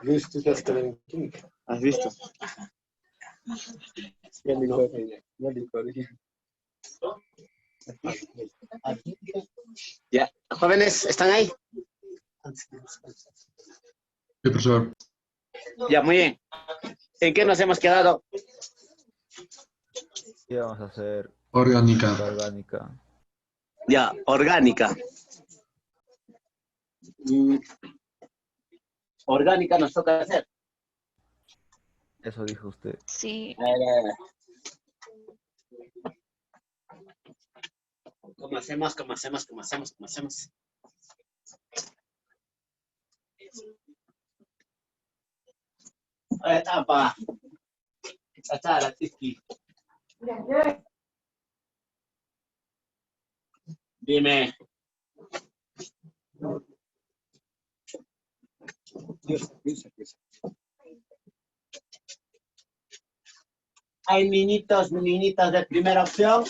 Luis, tú estás en química. ¿Has visto? Ya le corrí, ya le corrí. Ya. Jóvenes, ¿están ahí? Sí, profesor. Ya, muy bien. ¿En qué nos hemos quedado? ¿Qué vamos a hacer? Orgánica. La orgánica. Ya, orgánica. Orgánica nos toca hacer. Eso dijo usted. Sí. ¿Cómo hacemos? ¿Cómo hacemos? ¿Cómo hacemos? ¿Cómo hacemos? Etapa. Chachara, tiki. Dime. Hay niñitos, niñitas de primera opción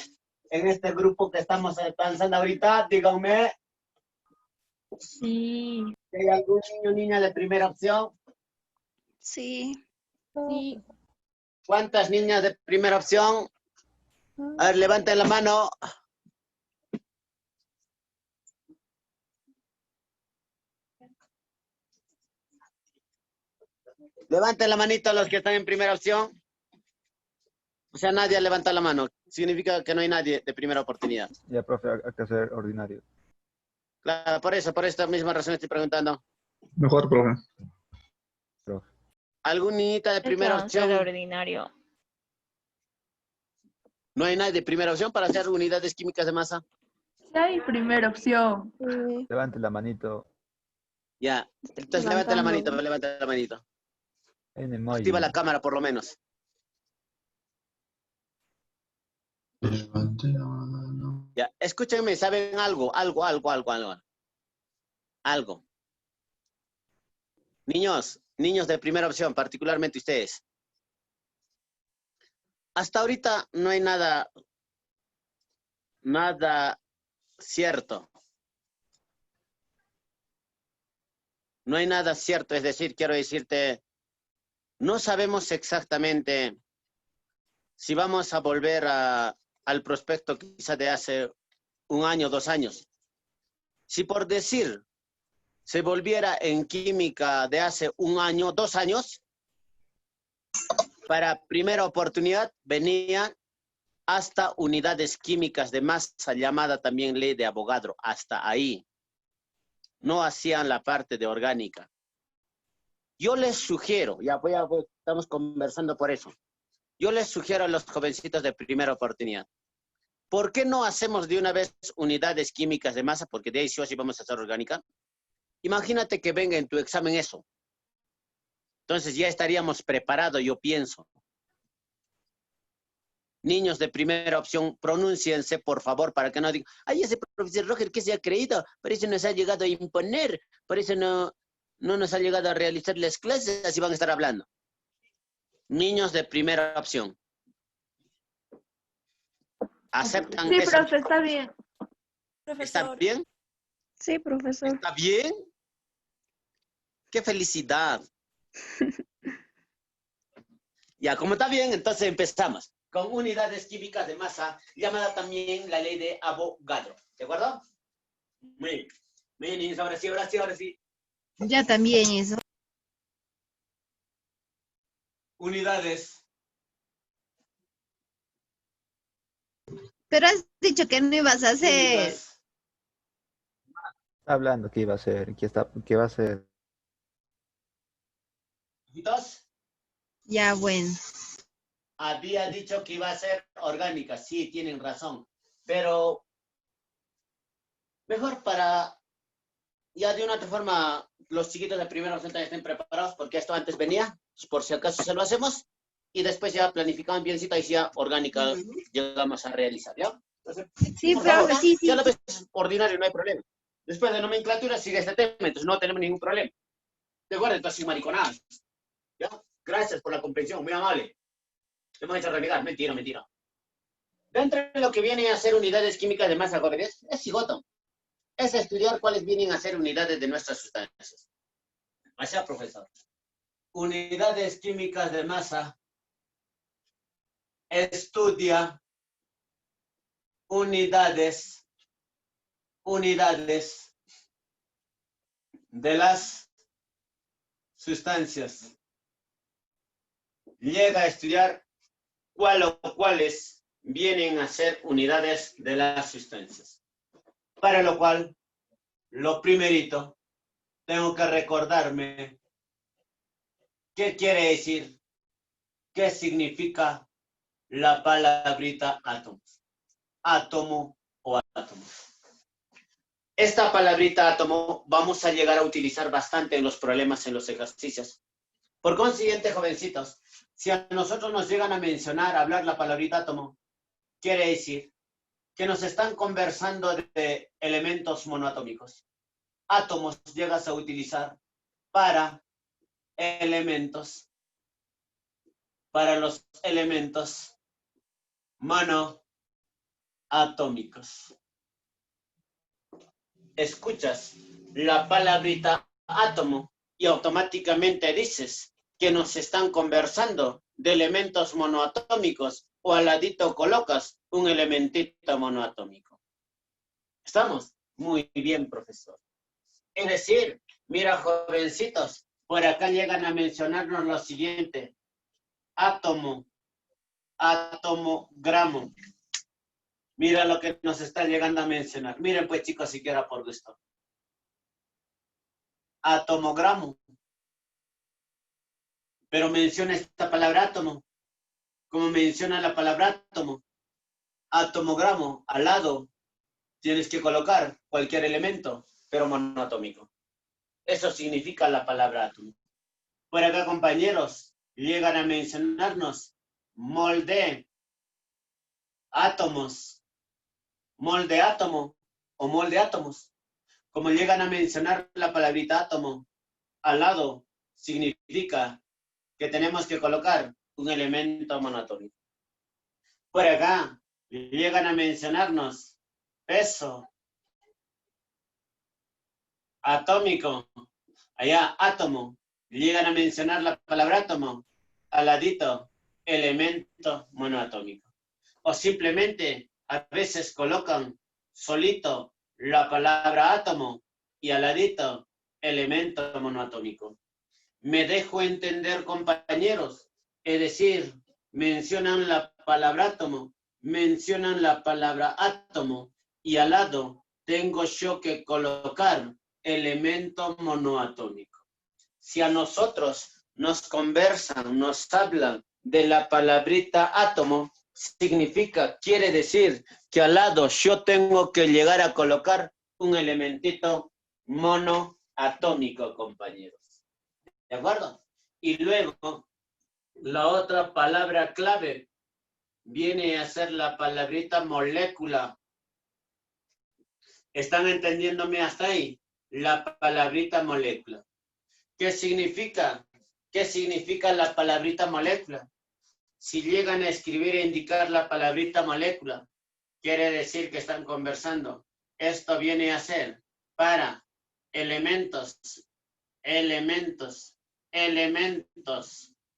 en este grupo que estamos pensando ahorita. Díganme. Sí. ¿Hay algún niño o niña de primera opción? Sí. Sí. ¿Cuántas niñas de primera opción? A ver, levanten la mano. Levanten la manito los que están en primera opción. O sea, nadie levanta la mano. Significa que no hay nadie de primera oportunidad. Ya, profe, hay que hacer ordinario. Claro, por esta misma razón estoy preguntando. Mejor, profe. Profe. ¿Algún niñita de Hay que primera avanzar opción? ordinario. ¿No hay nadie de primera opción para hacer unidades químicas de masa? Sí hay primera opción. Levante la manito. Ya. Entonces levante la manito, levante la manito. En emoji. Activa la cámara por lo menos. Levante la mano. Ya, escúchenme, ¿saben algo? Algo. Niños de primera opción, particularmente ustedes. Hasta ahorita no hay nada cierto. No hay nada cierto, es decir, quiero decirte, no sabemos exactamente si vamos a volver al prospecto quizá de hace 1 año, 2 años. Si por decir se volviera en química de hace 1 año, 2 años, para primera oportunidad venían hasta unidades químicas de masa, llamada también ley de Avogadro, hasta ahí. No hacían la parte de orgánica. Yo les sugiero, estamos conversando por eso, yo les sugiero a los jovencitos de primera oportunidad, ¿por qué no hacemos de una vez unidades químicas de masa? Porque de ahí sí o sí vamos a hacer orgánica. Imagínate que venga en tu examen eso. Entonces ya estaríamos preparados, yo pienso. Niños de primera opción, pronúnciense, por favor, para que no digan, ay, ese profesor Roger, ¿qué se ha creído? Por eso nos ha llegado a imponer, por eso no nos ha llegado a realizar las clases, así van a estar hablando. Niños de primera opción. ¿Aceptan Sí, eso? profe, está bien. ¿Está bien? Sí, profesor. ¿Está bien? ¡Qué felicidad! Ya, como está bien, entonces empezamos con unidades químicas de masa, llamada también la ley de Avogadro. ¿De acuerdo? Muy bien, ahora sí. Ya también eso. Unidades. Pero has dicho que no ibas a hacer. Químicas. Está hablando que iba a hacer, que va a hacer. ¿Hijitos? Ya, bueno. Había dicho que iba a ser orgánica. Sí, tienen razón. Pero mejor para, ya de una otra forma, los chiquitos de primera opción también estén preparados, porque esto antes venía, por si acaso se lo hacemos, y después ya planificaban biencita y ya orgánica llegamos a realizar, ¿ya? Entonces, Sí, por profe, favor, sí. ya lo ves ordinario, no hay problema. Después de nomenclatura sigue este tema, entonces no tenemos ningún problema. ¿De acuerdo? Entonces, mariconadas. ¿Ya? Gracias por la comprensión, muy amable. Te hemos hecho renegar, mentira. Dentro de lo que viene a ser unidades químicas de masa, jóvenes, es cigoto. Es estudiar cuáles vienen a ser unidades de nuestras sustancias. Allá, profesor. unidades químicas de masa, estudia unidades de las sustancias. Llega a estudiar cuál o cuáles vienen a ser unidades de las sustancias. Para lo cual, lo primerito, tengo que recordarme qué quiere decir, qué significa la palabrita átomo. Átomo o átomo. Esta palabrita átomo vamos a llegar a utilizar bastante en los problemas, en los ejercicios. Por consiguiente, jovencitos, si a nosotros nos llegan a mencionar, a hablar la palabrita átomo, quiere decir que nos están conversando de elementos monoatómicos. Átomos llegas a utilizar para elementos, para los elementos monoatómicos. Escuchas la palabrita átomo y automáticamente dices que nos están conversando de elementos monoatómicos o al ladito colocas un elementito monoatómico. ¿Estamos? Muy bien, profesor. Es decir, mira, jovencitos, por acá llegan a mencionarnos lo siguiente. Átomo, átomo, gramo. Mira lo que nos está llegando a mencionar. Miren pues, chicos, siquiera por gusto. Atomogramo. Pero menciona esta palabra átomo. Como menciona la palabra átomo. Atomogramo, al lado, tienes que colocar cualquier elemento, pero monoatómico. Eso significa la palabra átomo. Por acá, compañeros, llegan a mencionarnos molde, átomos, molde átomo o molde átomos. Como llegan a mencionar la palabrita átomo, al lado significa que tenemos que colocar un elemento monoatómico. Por acá llegan a mencionarnos peso atómico, allá átomo, llegan a mencionar la palabra átomo, al ladito elemento monoatómico. O simplemente a veces colocan solito la palabra átomo y al ladito elemento monoatómico. Me dejo entender, compañeros, es decir, mencionan la palabra átomo, mencionan la palabra átomo y al lado tengo yo que colocar elemento monoatómico. Si a nosotros nos conversan, nos hablan de la palabrita átomo, significa, quiere decir que al lado yo tengo que llegar a colocar un elementito monoatómico, compañeros. ¿De acuerdo? Y luego, la otra palabra clave viene a ser la palabrita molécula. ¿Están entendiéndome hasta ahí? La palabrita molécula. ¿Qué significa? ¿Qué significa la palabrita molécula? Si llegan a escribir e indicar la palabrita molécula, quiere decir que están conversando. Esto viene a ser para elementos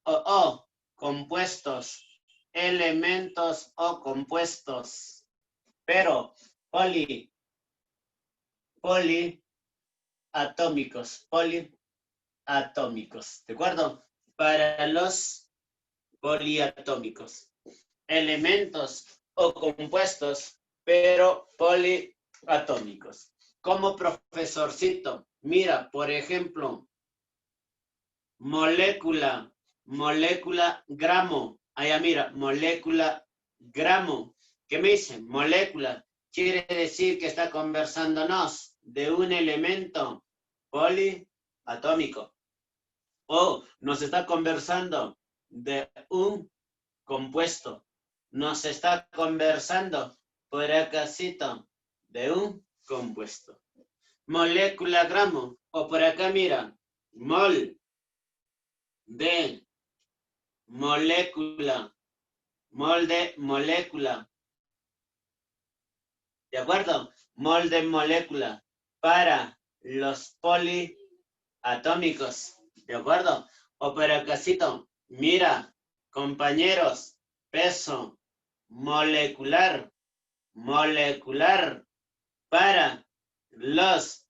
o compuestos, elementos o compuestos, pero poliatómicos, ¿de acuerdo? Para los poliatómicos, elementos o compuestos, pero poliatómicos. Como profesorcito, mira, por ejemplo, molécula, gramo. Allá mira, molécula, gramo. ¿Qué me dice? Molécula. Quiere decir que está conversándonos de un elemento poliatómico. O nos está conversando de un compuesto. Nos está conversando por acácito de un compuesto. Molécula, gramo. O por acá mira, mol de molécula, molde molécula. ¿De acuerdo? Molde molécula para los poliatómicos. ¿De acuerdo? O para casito, mira, compañeros, peso molecular para los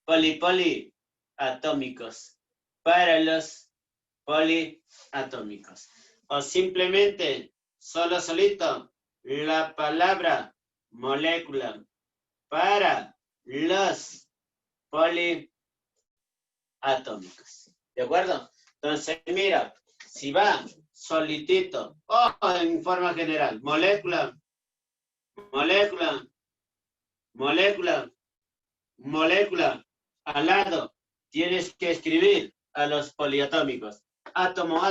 poliatómicos. Para los poliatómicos. O simplemente, solito, la palabra molécula para los poliatómicos. ¿De acuerdo? Entonces, mira, si va solitito, o en forma general, molécula, al lado, tienes que escribir a los poliatómicos. Átomo,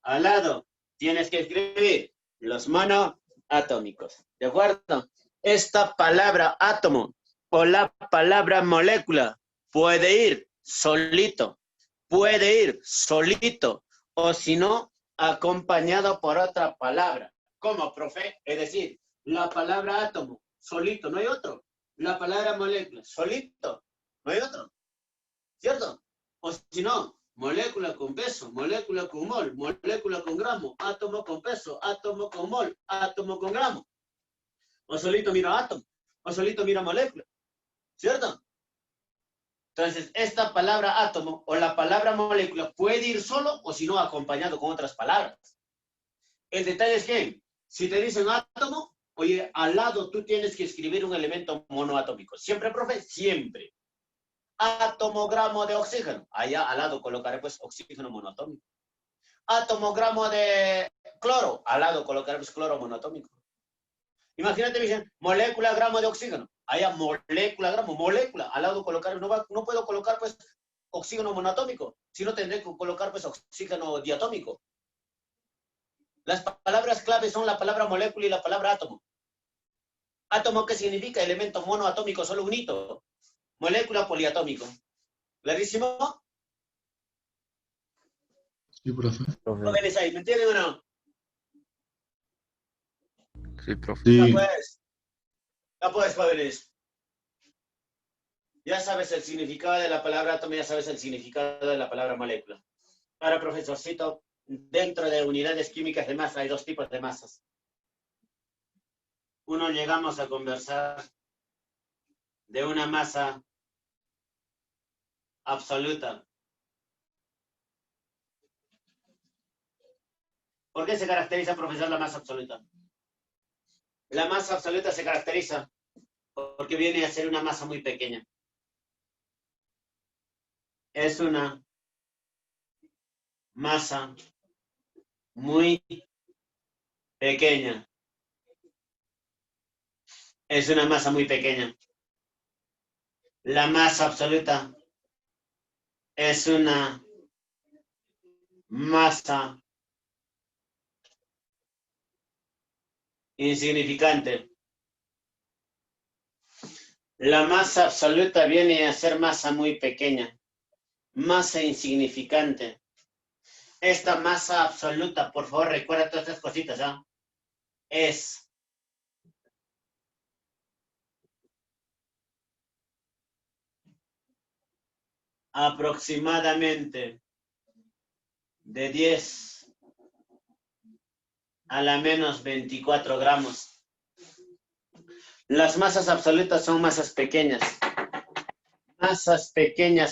al lado, tienes que escribir los monoatómicos. ¿De acuerdo? Esta palabra átomo o la palabra molécula puede ir solito, o si no, acompañado por otra palabra. ¿Cómo, profe? Es decir, la palabra átomo, solito, no hay otro. La palabra molécula, solito, no hay otro. ¿Cierto? O si no, molécula con peso, molécula con mol, molécula con gramo, átomo con peso, átomo con mol, átomo con gramo. O solito mira átomo, o solito mira molécula. ¿Cierto? Entonces, esta palabra átomo o la palabra molécula puede ir solo o si no acompañado con otras palabras. El detalle es que, si te dicen átomo, oye, al lado tú tienes que escribir un elemento monoatómico. ¿Siempre, profe? Siempre. Átomo, gramo de oxígeno. Allá al lado colocaré pues oxígeno monoatómico. Átomo, gramo de cloro. Al lado colocaré pues cloro monoatómico. Imagínate, me dicen, molécula, gramo de oxígeno. Allá molécula, gramo, molécula. Al lado colocar, no puedo colocar pues oxígeno monoatómico, sino tendré que colocar pues oxígeno diatómico. Las palabras claves son la palabra molécula y la palabra átomo. Átomo, ¿qué significa? Elemento monoatómico, solo unito. Molécula, poliatómico. ¿Clarísimo? Sí, profe. Jóvenes ahí, ¿me entienden o no? Sí, profe. Sí. Ya pues, jóvenes. Ya sabes el significado de la palabra átomo, ya sabes el significado de la palabra molécula. Ahora, profesorcito, dentro de unidades químicas de masa hay dos tipos de masas. Uno, llegamos a conversar de una masa absoluta. ¿Por qué se caracteriza, profesor, la masa absoluta? La masa absoluta se caracteriza porque viene a ser una masa muy pequeña. Es una masa muy pequeña. Es una masa muy pequeña. La masa absoluta es una masa insignificante. La masa absoluta viene a ser masa muy pequeña, masa insignificante. Esta masa absoluta, por favor, recuerda todas estas cositas, ¿ah? Es aproximadamente de 10 a la menos 24 gramos. Las masas absolutas son masas pequeñas,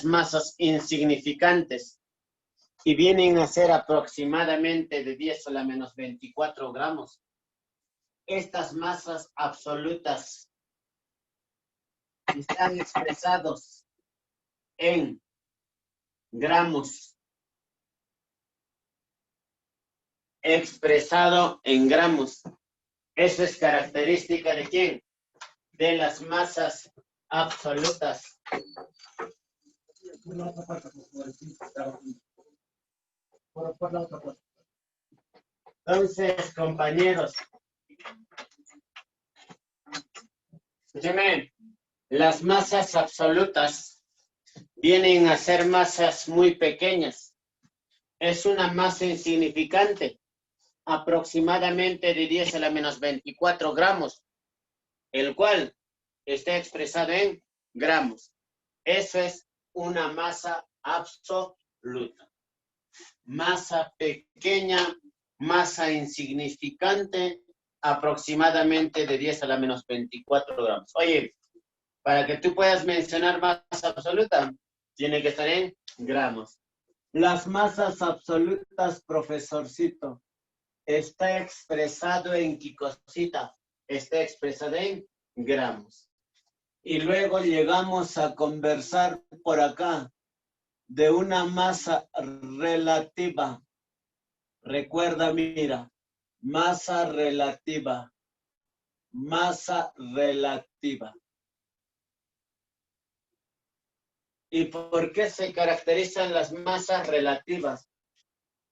masas insignificantes, y vienen a ser aproximadamente de 10 a la menos 24 gramos. Estas masas absolutas están expresados en gramos. Expresado en gramos. Eso es característica ¿de quién? De las masas absolutas. Entonces, compañeros, escúchenme, las masas absolutas vienen a ser masas muy pequeñas. Es una masa insignificante, aproximadamente de 10 a la menos 24 gramos, el cual está expresado en gramos. Eso es una masa absoluta. Masa pequeña, masa insignificante, aproximadamente de 10 a la menos 24 gramos. Oye, para que tú puedas mencionar masa absoluta, tiene que estar en gramos. Las masas absolutas, profesorcito, está expresado en qué cosita, está expresado en gramos. Y luego llegamos a conversar por acá de una masa relativa. Recuerda, mira, masa relativa. Masa relativa. ¿Y por qué se caracterizan las masas relativas?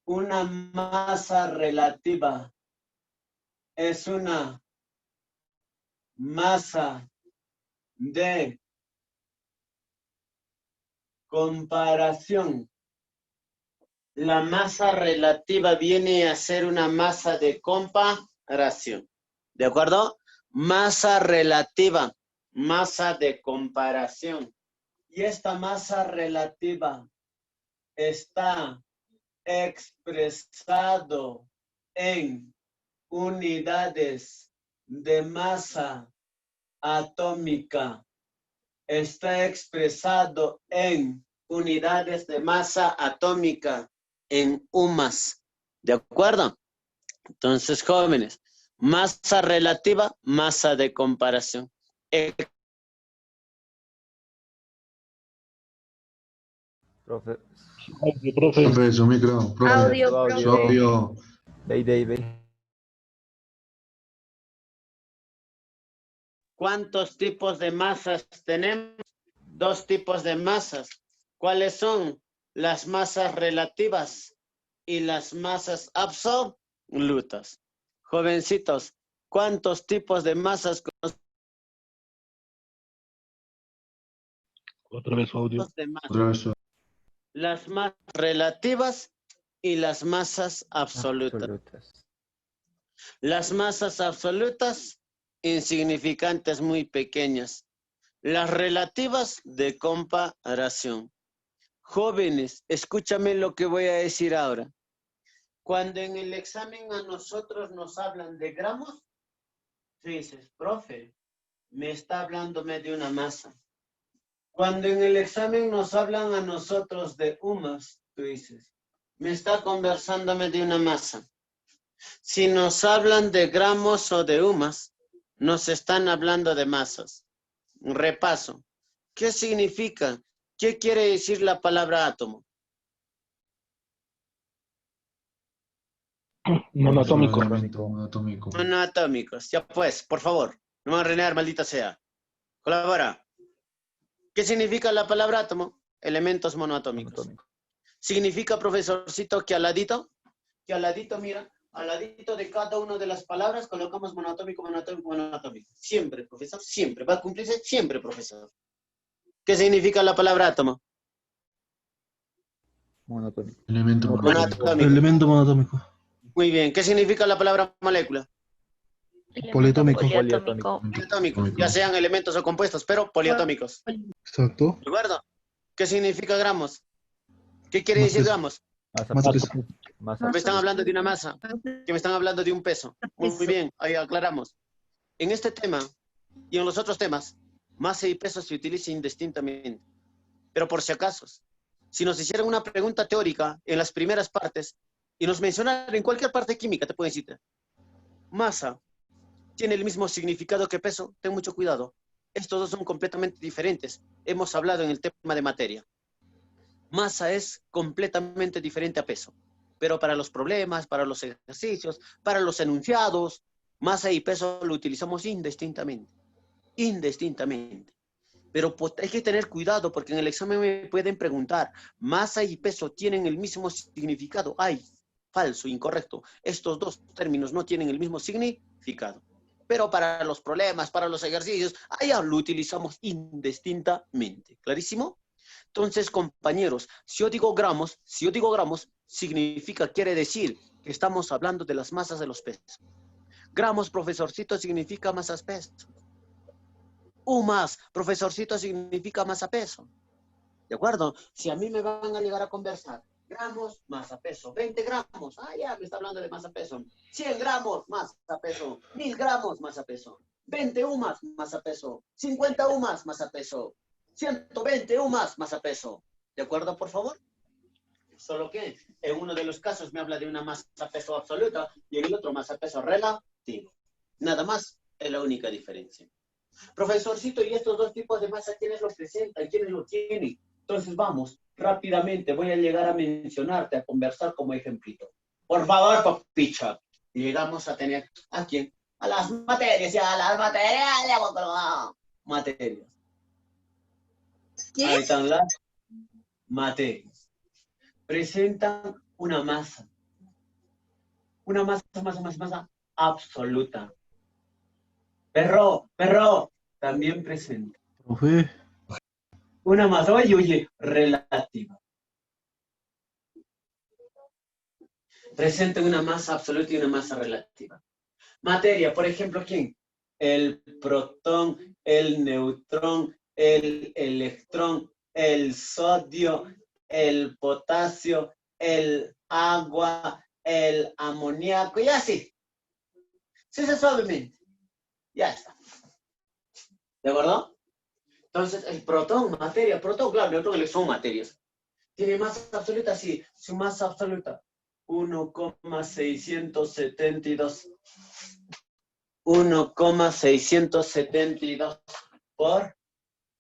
Una masa relativa es una masa de comparación. La masa relativa viene a ser una masa de comparación. ¿De acuerdo? Masa relativa, masa de comparación. Y esta masa relativa está expresado en unidades de masa atómica. Está expresado en unidades de masa atómica, en UMAS. ¿De acuerdo? Entonces, jóvenes, masa relativa, masa de comparación. Profe, Profe, su micro. Profe, Audio, su audio. su audio. Ve. ¿Cuántos tipos de masas tenemos? 2 tipos de masas. ¿Cuáles son? Las masas relativas y las masas absolutas. Jovencitos, ¿cuántos tipos de masas conocen? Otra vez audio. Otra vez su Las masas relativas y las masas absolutas. Absolutas. Las masas absolutas, insignificantes, muy pequeñas. Las relativas, de comparación. Jóvenes, escúchame lo que voy a decir ahora. Cuando en el examen a nosotros nos hablan de gramos, tú dices, profe, me está hablándome de una masa. Cuando en el examen nos hablan a nosotros de UMAS, tú dices, me está conversándome de una masa. Si nos hablan de gramos o de UMAS, nos están hablando de masas. Repaso. ¿Qué significa? ¿Qué quiere decir la palabra átomo? Monoatómico. Monoatómico. Monoatómicos. Ya pues, por favor. No van a renegar, maldita sea. Colabora. ¿Qué significa la palabra átomo? Elementos monoatómicos. Monoatómico. ¿Significa, profesorcito, que al ladito, mira, al ladito de cada una de las palabras colocamos monoatómico, monoatómico, monoatómico? Siempre, profesor, siempre. ¿Va a cumplirse? Siempre, profesor. ¿Qué significa la palabra átomo? Monoatómico. Elemento monoatómico. Monoatómico. Elemento monoatómico. Muy bien. ¿Qué significa la palabra molécula? Poliatómico. Poliatómico. Poliatómicos, ya sean elementos o compuestos, pero poliatómicos. Exacto. ¿De acuerdo? ¿Qué significa gramos? ¿Qué quiere decir gramos? Masa pesa. Masa. Me están hablando de una masa, que me están hablando de un peso. Muy bien, ahí aclaramos. En este tema y en los otros temas, masa y peso se utilizan indistintamente. Pero por si acaso, si nos hicieran una pregunta teórica en las primeras partes y nos mencionaran en cualquier parte química, te pueden decir, masa tiene el mismo significado que peso, ten mucho cuidado. Estos dos son completamente diferentes. Hemos hablado en el tema de materia. Masa es completamente diferente a peso. Pero para los problemas, para los ejercicios, para los enunciados, masa y peso lo utilizamos indistintamente. Indistintamente. Pero hay que tener cuidado porque en el examen me pueden preguntar, ¿masa y peso tienen el mismo significado? Ay, falso, incorrecto. Estos dos términos no tienen el mismo significado. Pero para los problemas, para los ejercicios, allá lo utilizamos indistintamente. ¿Clarísimo? Entonces, compañeros, si yo digo gramos, significa, quiere decir que estamos hablando de las masas de los pesos. Gramos, profesorcito, significa masas peso. UMAS, profesorcito, significa masa peso. ¿De acuerdo? Si a mí me van a llegar a conversar, gramos, masa, peso, 20 gramos, ya me está hablando de masa, peso, 100 gramos, masa, peso, 1000 gramos, masa, peso, 20 UMAS, masa, peso, 50 UMAS, masa, peso, 120 UMAS, masa, peso. ¿De acuerdo, por favor? Solo que en uno de los casos me habla de una masa, peso absoluta y en el otro masa, peso relativo. Nada más, es la única diferencia. Profesorcito, ¿y estos dos tipos de masa quiénes los presentan? ¿Quiénes lo tienen? Entonces vamos, rápidamente voy a llegar a mencionarte, a conversar como ejemplito. Por favor, papicha. Llegamos a tener, ¿a quién? A las materias, materias. Ahí están las materias. Presentan una masa. Una masa absoluta. Perro, también presenta. Profe. Una masa, oye, relativa. Presenta una masa absoluta y una masa relativa. Materia, por ejemplo, ¿quién? El protón, el neutrón, el electrón, el sodio, el potasio, el agua, el amoníaco, y así. Sí, suavemente. Ya está. ¿De acuerdo? Entonces, el protón, materia, protón, claro, neutrón, son materias. ¿Tiene masa absoluta? Sí, su masa absoluta. 1,672. 1,672 por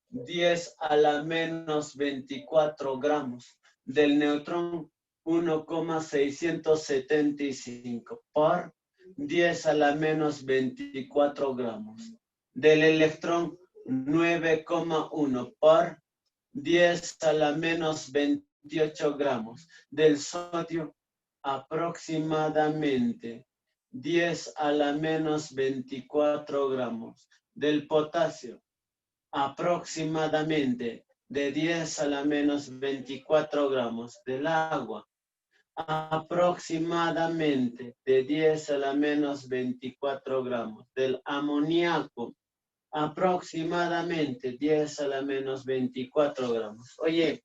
10 a la menos 24 gramos. Del neutrón, 1,675 por 10 a la menos 24 gramos. Del electrón, 9,1 por 10 a la menos 28 gramos. Del sodio, aproximadamente 10 a la menos 24 gramos. Del potasio, aproximadamente de 10 a la menos 24 gramos. Del agua, aproximadamente de 10 a la menos 24 gramos. Del amoníaco, aproximadamente 10 a la menos 24 gramos. Oye,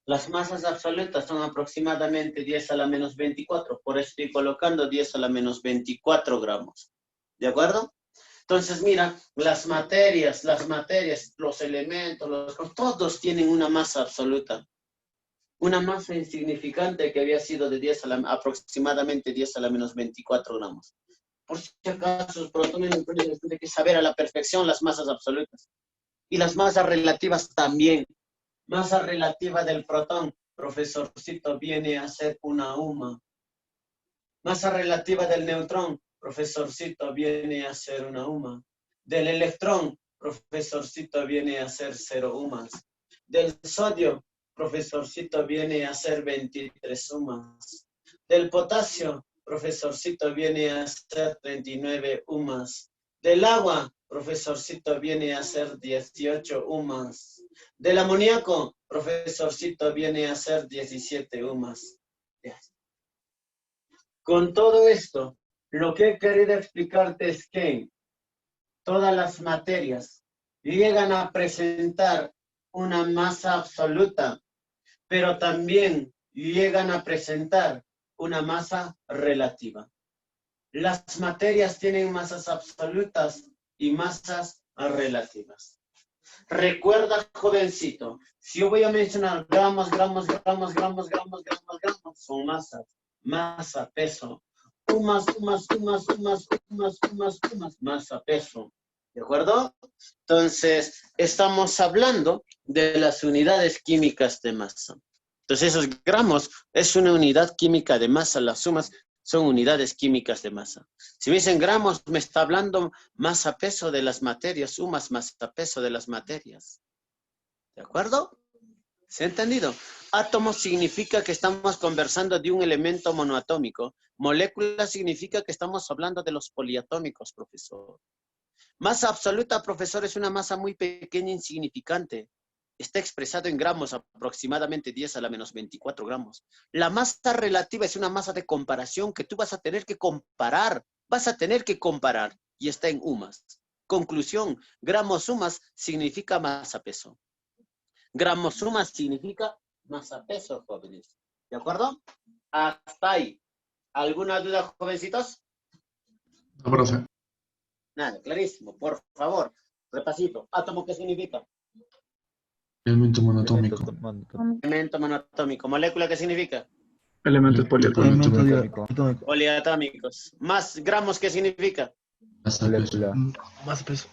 las masas absolutas son aproximadamente 10 a la menos 24, por eso estoy colocando 10 a la menos 24 gramos. ¿De acuerdo? Entonces, mira, las materias, los elementos, todos tienen una masa absoluta. Una masa insignificante que había sido de 10 a la, aproximadamente 10 a la menos 24 gramos. Por si acaso, los protones y neutrones tienen que saber a la perfección las masas absolutas. Y las masas relativas también. Masa relativa del protón, profesorcito, viene a ser una UMA. Masa relativa del neutrón, profesorcito, viene a ser una UMA. Del electrón, profesorcito, viene a ser 0 UMAs. Del sodio, profesorcito, viene a ser 23 UMAs. Del potasio, profesorcito, viene a ser 39 UMAs. Del agua, profesorcito, viene a ser 18 UMAs. Del amoníaco, profesorcito, viene a ser 17 UMAs. Con todo esto, lo que he querido explicarte es que todas las materias llegan a presentar una masa absoluta, pero también llegan a presentar una masa relativa. Las materias tienen masas absolutas y masas relativas. Recuerda, jovencito, si yo voy a mencionar gramos, son masas. Masa, peso. Umas, masa, peso. ¿De acuerdo? Entonces, estamos hablando de las unidades químicas de masa. Entonces, esos gramos es una unidad química de masa. Las sumas son unidades químicas de masa. Si me dicen gramos, me está hablando masa, peso de las materias. Sumas, masa, peso de las materias. ¿De acuerdo? ¿Se ha entendido? Átomo significa que estamos conversando de un elemento monoatómico. Molécula significa que estamos hablando de los poliatómicos, profesor. Masa absoluta, profesor, es una masa muy pequeña e insignificante. Está expresado en gramos, aproximadamente 10 a la menos 24 gramos. La masa relativa es una masa de comparación que tú vas a tener que comparar. Vas a tener que comparar. Y está en UMAS. Conclusión, gramos UMAS significa masa peso. Gramosuma significa masa peso, jóvenes. ¿De acuerdo? Hasta ahí. ¿Alguna duda, jovencitos? No, profe. Nada, clarísimo. Por favor, repasito. ¿Átomo qué significa? Elemento monotómico. Elemento monoatómico. ¿Molécula qué significa? Elementos Elemento poliatómicos. Poliatómicos. ¿Más gramos qué significa? Masa peso. Molécula. Más peso.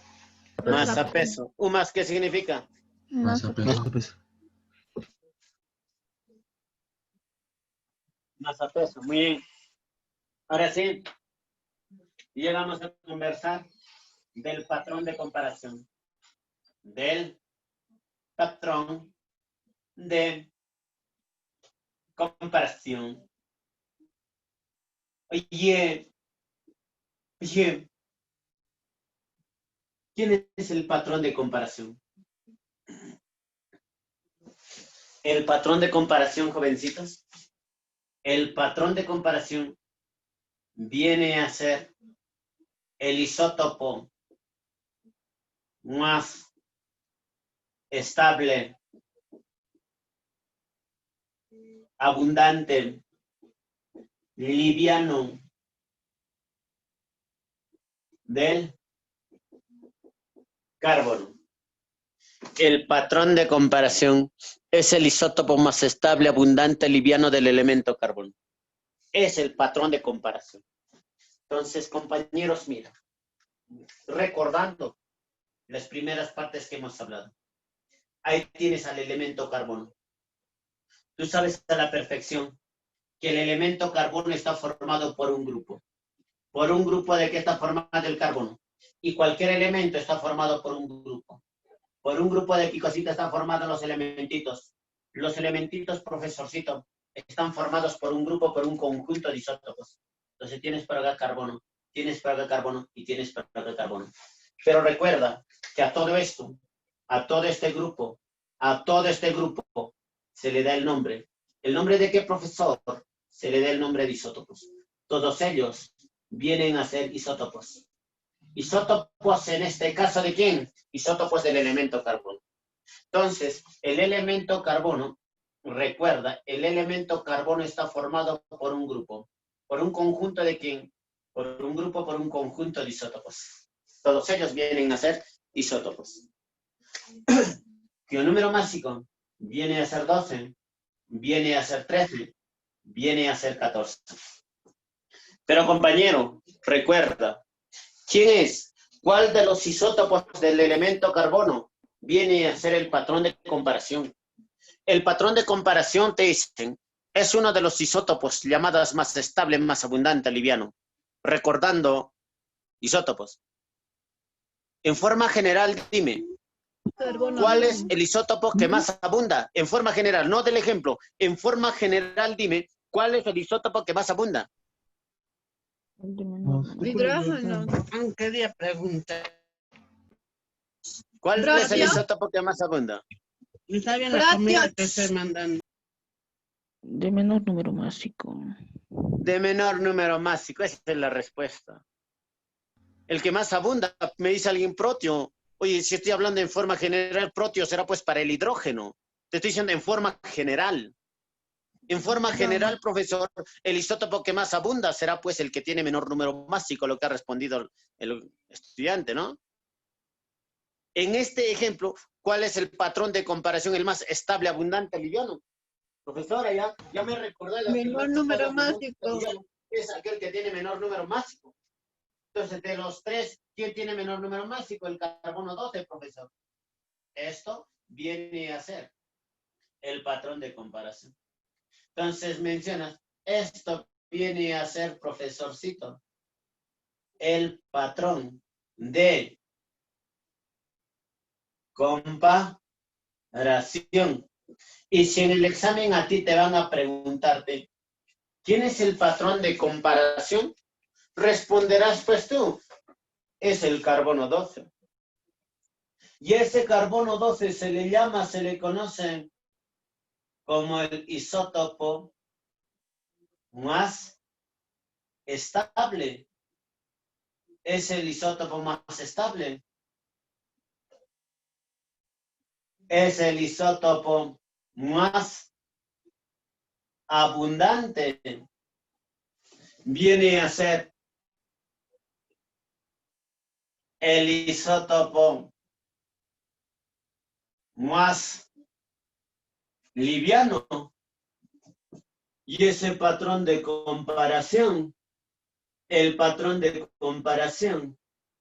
Masa peso. ¿Más qué significa? Masa peso. Más peso. Masa peso. Muy bien. Ahora sí, llegamos a conversar del patrón de comparación. Del patrón de comparación. Oye, ¿quién es el patrón de comparación? El patrón de comparación, jovencitos. El patrón de comparación viene a ser el isótopo más estable, abundante, liviano del carbono. El patrón de comparación es el isótopo más estable, abundante, liviano del elemento carbono. Es el patrón de comparación. Entonces, compañeros, mira, recordando las primeras partes que hemos hablado. Ahí tienes al elemento carbono. Tú sabes a la perfección que el elemento carbono está formado por un grupo. ¿Por un grupo de qué está formado el carbono? Y cualquier elemento está formado por un grupo. Por un grupo de qué cositas están formados los elementitos. Los elementitos, profesorcito, están formados por un grupo, por un conjunto de isótopos. Entonces tienes por acá carbono, tienes por acá carbono y tienes por acá carbono. Pero recuerda que a todo esto, a todo este grupo se le da el nombre. ¿El nombre de qué, profesor? Se le da el nombre de isótopos. Todos ellos vienen a ser isótopos. Isótopos en este caso ¿de quién? Isótopos del elemento carbono. Entonces, el elemento carbono, recuerda, el elemento carbono está formado por un grupo. ¿Por un conjunto de quién? Por un grupo, por un conjunto de isótopos. Todos ellos vienen a ser isótopos. Que el número másico viene a ser 12, viene a ser 13, viene a ser 14. Pero compañero, recuerda, ¿quién es? ¿Cuál de los isótopos del elemento carbono viene a ser el patrón de comparación? El patrón de comparación, te dicen, es uno de los isótopos llamados más estable, más abundante, liviano. Recordando isótopos. En forma general, dime, ¿cuál es el isótopo que más abunda? En forma general, no del ejemplo. En forma general, dime, ¿cuál es el isótopo que más abunda? Hidrógeno. Quería preguntar. ¿Cuál es el Propio. isótopo que más abunda? Está bien la comida que estoy mandando. De menor número másico. De menor número másico, esa es la respuesta. El que más abunda, me dice alguien, protio. Oye, si estoy hablando en forma general, protio será pues para el hidrógeno. Te estoy diciendo en forma general. En forma general, profesor, el isótopo que más abunda será pues el que tiene menor número másico, lo que ha respondido el estudiante, ¿no? En este ejemplo, ¿cuál es el patrón de comparación, el más estable, abundante, liviano? Profesora, ya me recordé. Menor número másico. Es aquel que tiene menor número másico. Entonces, de los tres, ¿quién tiene menor número másico? El carbono 12, profesor. Esto viene a ser el patrón de comparación. Entonces, mencionas, esto viene a ser, profesorcito, el patrón de comparación. Y si en el examen a ti te van a preguntarte, ¿quién es el patrón de comparación? Responderás pues tú, es el carbono 12. Y ese carbono 12 se le conoce como el isótopo más estable. Es el isótopo más estable. es el isótopo más abundante. Viene a ser el isótopo más liviano. Y ese patrón de comparación, el patrón de comparación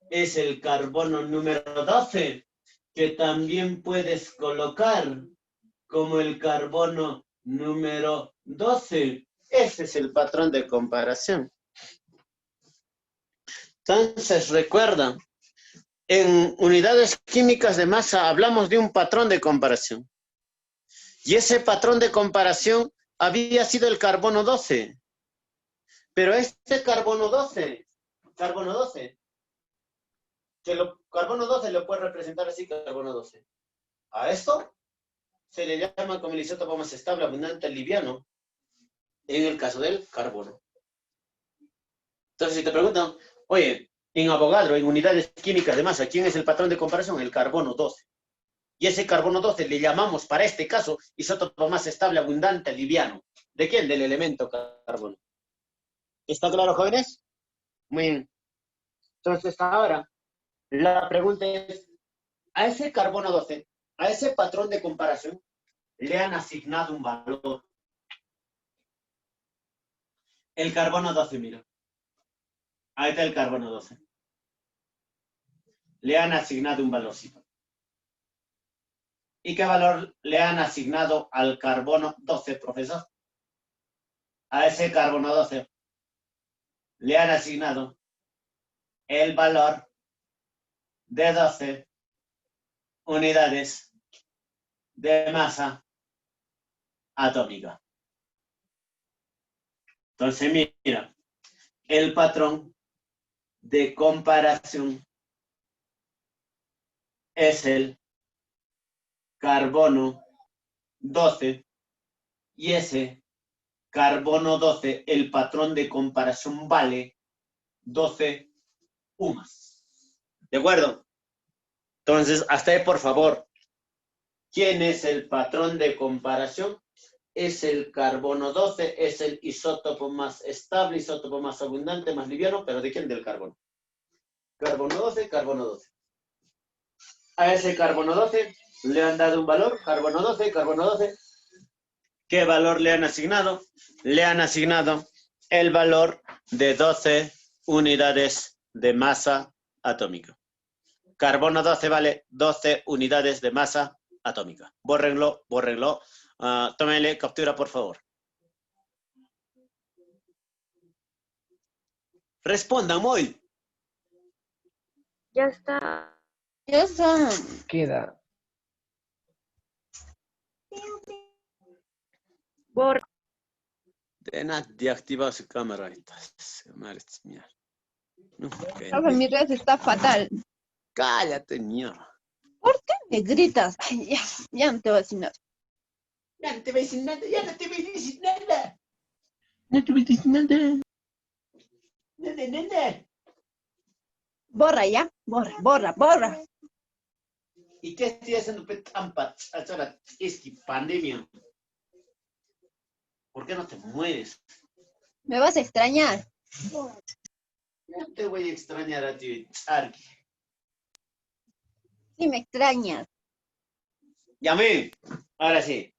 es el carbono número 12, que también puedes colocar como el carbono número 12. Ese es el patrón de comparación. Entonces, recuerda, en unidades químicas de masa hablamos de un patrón de comparación. Y ese patrón de comparación había sido el carbono 12. Pero este carbono 12, carbono 12 lo puede representar así, carbono 12. A esto se le llama como el isótopo más estable, abundante, liviano, en el caso del carbono. Entonces, si te preguntan, oye, en Avogadro, en unidades químicas de masa, ¿quién es el patrón de comparación? El carbono 12. Y ese carbono 12 le llamamos, para este caso, isótopo más estable, abundante, liviano. ¿De quién? Del elemento carbono. ¿Está claro, jóvenes? Muy bien. Entonces, ahora, la pregunta es, a ese carbono 12, a ese patrón de comparación, le han asignado un valor. El carbono 12, mira. Ahí está el carbono 12. Le han asignado un valorcito. ¿Y qué valor le han asignado al carbono 12, profesor? A ese carbono 12 le han asignado el valor de 12 unidades de masa atómica. Entonces, mira, el patrón de comparación es el carbono 12 y ese carbono 12, el patrón de comparación vale 12 UMAS. ¿De acuerdo? Entonces, hasta ahí, por favor. ¿Quién es el patrón de comparación? Es el carbono 12, es el isótopo más estable, isótopo más abundante, más liviano, pero ¿de quién? Del carbono. Carbono 12, carbono 12. A ese carbono 12 le han dado un valor, carbono 12, carbono 12. ¿Qué valor le han asignado? Le han asignado el valor de 12 unidades de masa atómica. Carbono 12 vale 12 unidades de masa atómica. Bórrenlo, bórrenlo. Tómenle captura, por favor. Respondan hoy. Ya está. Ya está. Queda. Borra. De activar su cámara. No, Profe, mi red está fatal. cállate, mierda. ¿Por qué me gritas? Ay, ya no te voy a decir nada. Ya no te voy a decir nada, ya no te voy a decir nada. No te metes nada. Nada. Borra ya, borra. ¿Y qué estoy haciendo trampa? Es que pandemia. ¿Por qué no te mueves? Me vas a extrañar. No te voy a extrañar a ti, Arqui. Sí, me extrañas. Llamé. Ahora sí.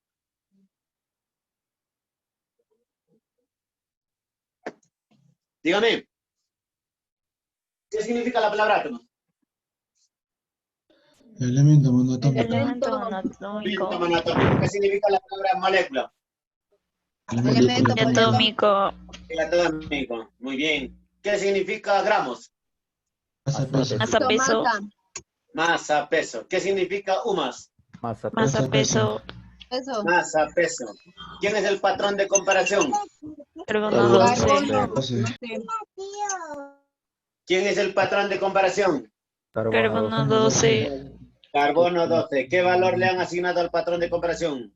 Dígame. ¿Qué significa la palabra átomo? Elemento monotómico. Elemento Elemento anatómico. monoatómico. ¿Qué significa la palabra molécula? Elemento Atómico. Atómico. Muy bien. ¿Qué significa gramos? Masa peso. Masa peso. Masa, peso. ¿Qué significa UMAS? Masa, Masa peso. Eso. Masa, peso. ¿Quién es el patrón de comparación? Carbono 12. Doce. ¿Quién es el patrón de comparación? Carbono 12. Carbono 12. ¿Qué valor le han asignado al patrón de comparación?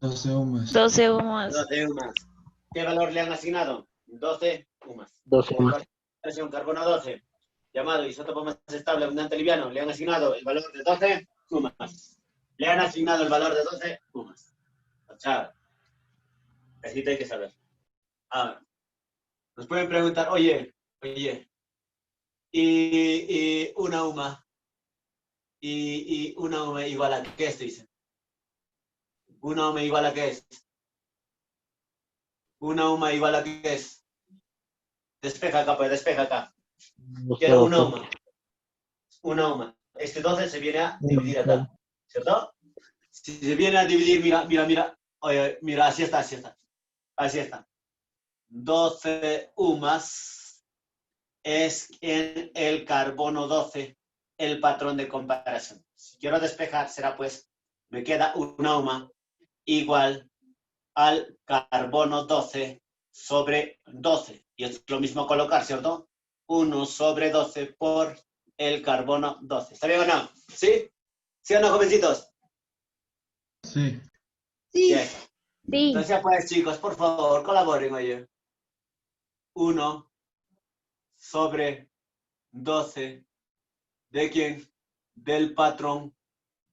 12 UMAS. 12 UMAS. 12 UMAS. ¿Qué valor le han asignado? 12 UMAS. 12 UMAS. Carbono 12. Llamado isótopo más estable, abundante, liviano. Le han asignado el valor de 12 UMAS. Le han asignado el valor de 12 UMAS. Chao. Así te hay que saber. Ahora, nos pueden preguntar, oye, y una UMA, y una UMA igual a qué es, dicen. Una UMA igual a qué es. Una UMA igual a qué es. Despeja acá, pues, despeja acá. Quiero una UMA. Una UMA. Este 12 se viene a dividir acá, ¿cierto? Si se viene a dividir, mira. Oye, mira, así está. Así está. 12 UMAS es en el carbono 12 el patrón de comparación. Si quiero despejar, será pues, me queda una UMA igual al carbono 12 sobre 12. Y es lo mismo colocar, ¿cierto? 1 sobre 12 por el carbono 12. ¿Está bien o no? ¿Sí? ¿Sí o no, jovencitos? Sí. Sí. Bien. Entonces, pues, chicos, por favor, colaboren, oye. 1 sobre 12. ¿De quién? Del patrón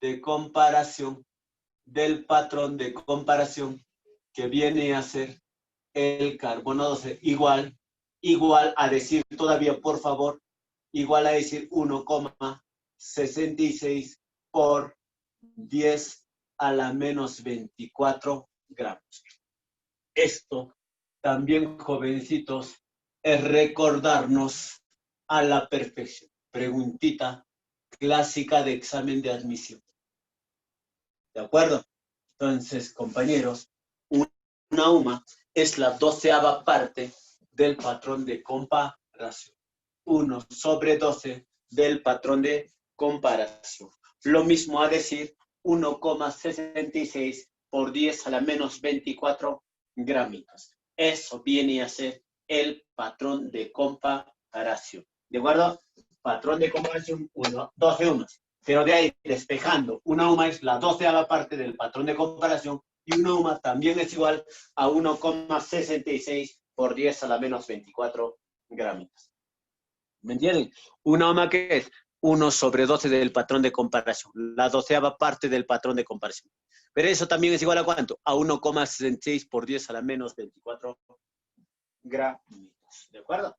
de comparación. Del patrón de comparación que viene a ser el carbono 12. Igual a decir todavía, por favor, igual a decir 1,66 por 10 a la menos 24 gramos. Esto también, jovencitos, es recordarnos a la perfección. Preguntita clásica de examen de admisión. ¿De acuerdo? Entonces, compañeros, una UMA es la 12ª parte del patrón de comparación. 1 sobre 12 del patrón de comparación. Lo mismo a decir 1,66 por 10 a la menos 24 gramitos. Eso viene a ser el patrón de comparación. ¿De acuerdo? Patrón de comparación 12 UMAS. Pero de ahí, despejando, una UMA es la 12ª parte del patrón de comparación y una UMA también es igual a 1,66 por 10 a la menos 24 gramitos. ¿Me entienden? Una UMA que es 1 sobre 12 del patrón de comparación, la 12ª parte del patrón de comparación. Pero eso también es igual a ¿cuánto? A 1,66 por 10 a la menos 24 gramitos. ¿De acuerdo?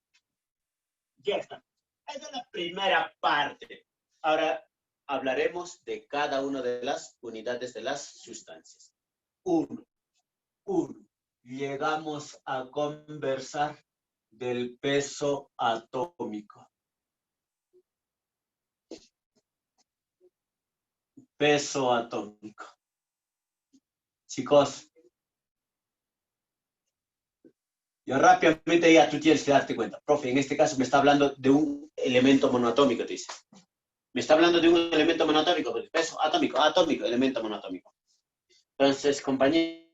Ya está. Esa es la primera parte. Ahora hablaremos de cada una de las unidades de las sustancias. 1. Llegamos a conversar del peso atómico. Peso atómico. Chicos, yo rápidamente ya tú tienes que darte cuenta. Profe, en este caso me está hablando de un elemento monoatómico, te dice. Me está hablando de un elemento monoatómico, pues, peso atómico, elemento monoatómico. Entonces, compañeros,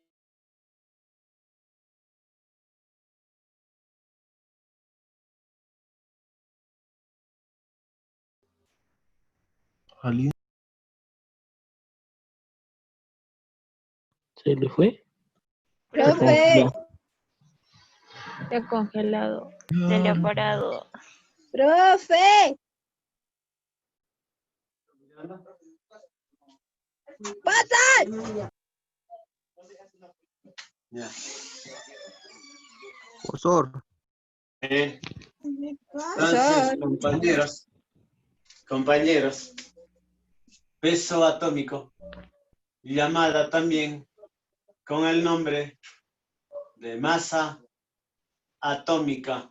¿Alguien? ¿Se le fue? Profe, Se ha congelado. Se le ha parado. profe. ¡Pasa! ya. Profesor. Entonces, compañeros, peso atómico, llamada también con el nombre de masa atómica.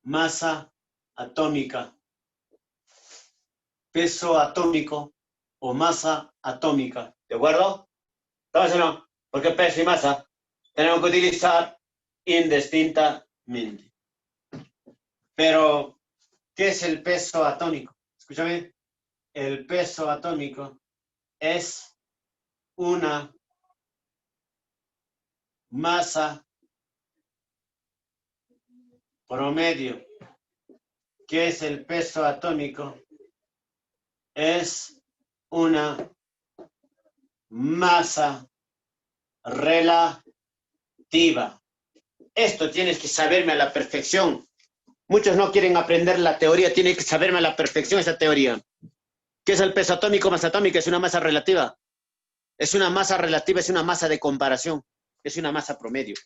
Masa atómica. Peso atómico o masa atómica. ¿De acuerdo? ¿Entonces no? Porque peso y masa tenemos que utilizar indistintamente. Pero, ¿qué es el peso atómico? Escúchame. El peso atómico es una masa promedio. ¿Qué es el peso atómico? Es una masa relativa. Esto tienes que saberme a la perfección. Muchos no quieren aprender la teoría, tienen que saberme a la perfección esa teoría. ¿Qué es el peso atómico? Masa atómica es una masa relativa. Es una masa relativa, es una masa de comparación. Es una masa promedio.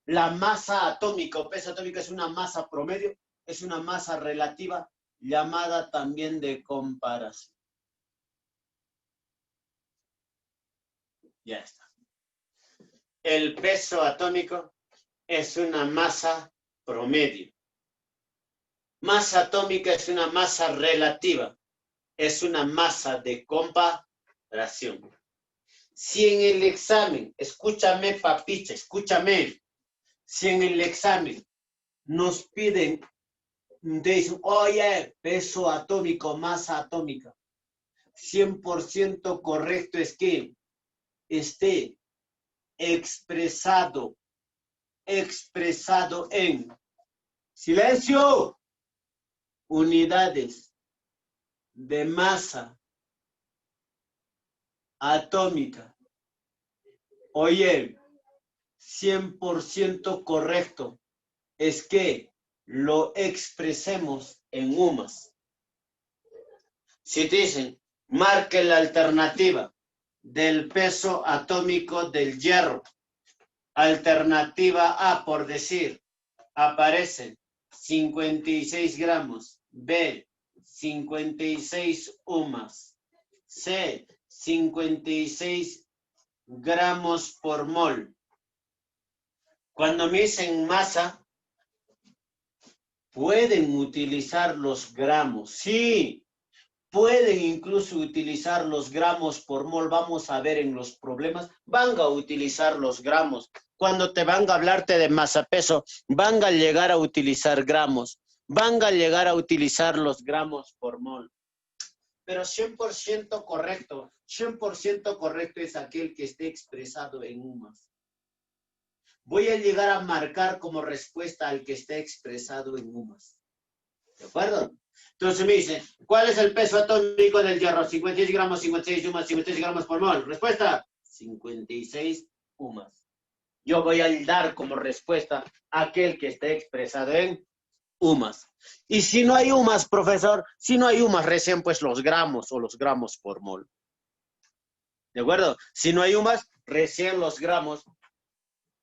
La masa atómica o peso atómico es una masa promedio, es una masa relativa llamada también de comparación. Ya está. El peso atómico es una masa promedio. Masa atómica es una masa relativa. Es una masa de comparación. Si en el examen, escúchame papicha, escúchame. Si en el examen nos piden, dicen, oye, peso atómico, masa atómica, 100% correcto es que esté expresado en silencio, unidades de masa atómica. Oye, 100% correcto es que lo expresemos en UMAS. Si te dicen, marque la alternativa del peso atómico del hierro. Alternativa A, por decir, aparecen 56 gramos. B, 56 UMAS. C, 56 gramos por mol. Cuando me dicen masa, pueden utilizar los gramos. Sí, pueden incluso utilizar los gramos por mol. Vamos a ver en los problemas. Van a utilizar los gramos. Cuando te van a hablarte de masa peso, van a llegar a utilizar gramos. Van a llegar a utilizar los gramos por mol. Pero 100% correcto. 100% correcto es aquel que esté expresado en UMAS. Voy a llegar a marcar como respuesta al que esté expresado en UMAS. ¿De acuerdo? Entonces me dice, ¿cuál es el peso atómico del hierro? 56 gramos, 56 UMAS, 56 gramos por mol. Respuesta, 56 UMAS. Yo voy a dar como respuesta aquel que esté expresado en UMAS. Y si no hay UMAS, profesor, si no hay UMAS, recién pues los gramos o los gramos por mol. ¿De acuerdo? Si no hay UMAS, recién los gramos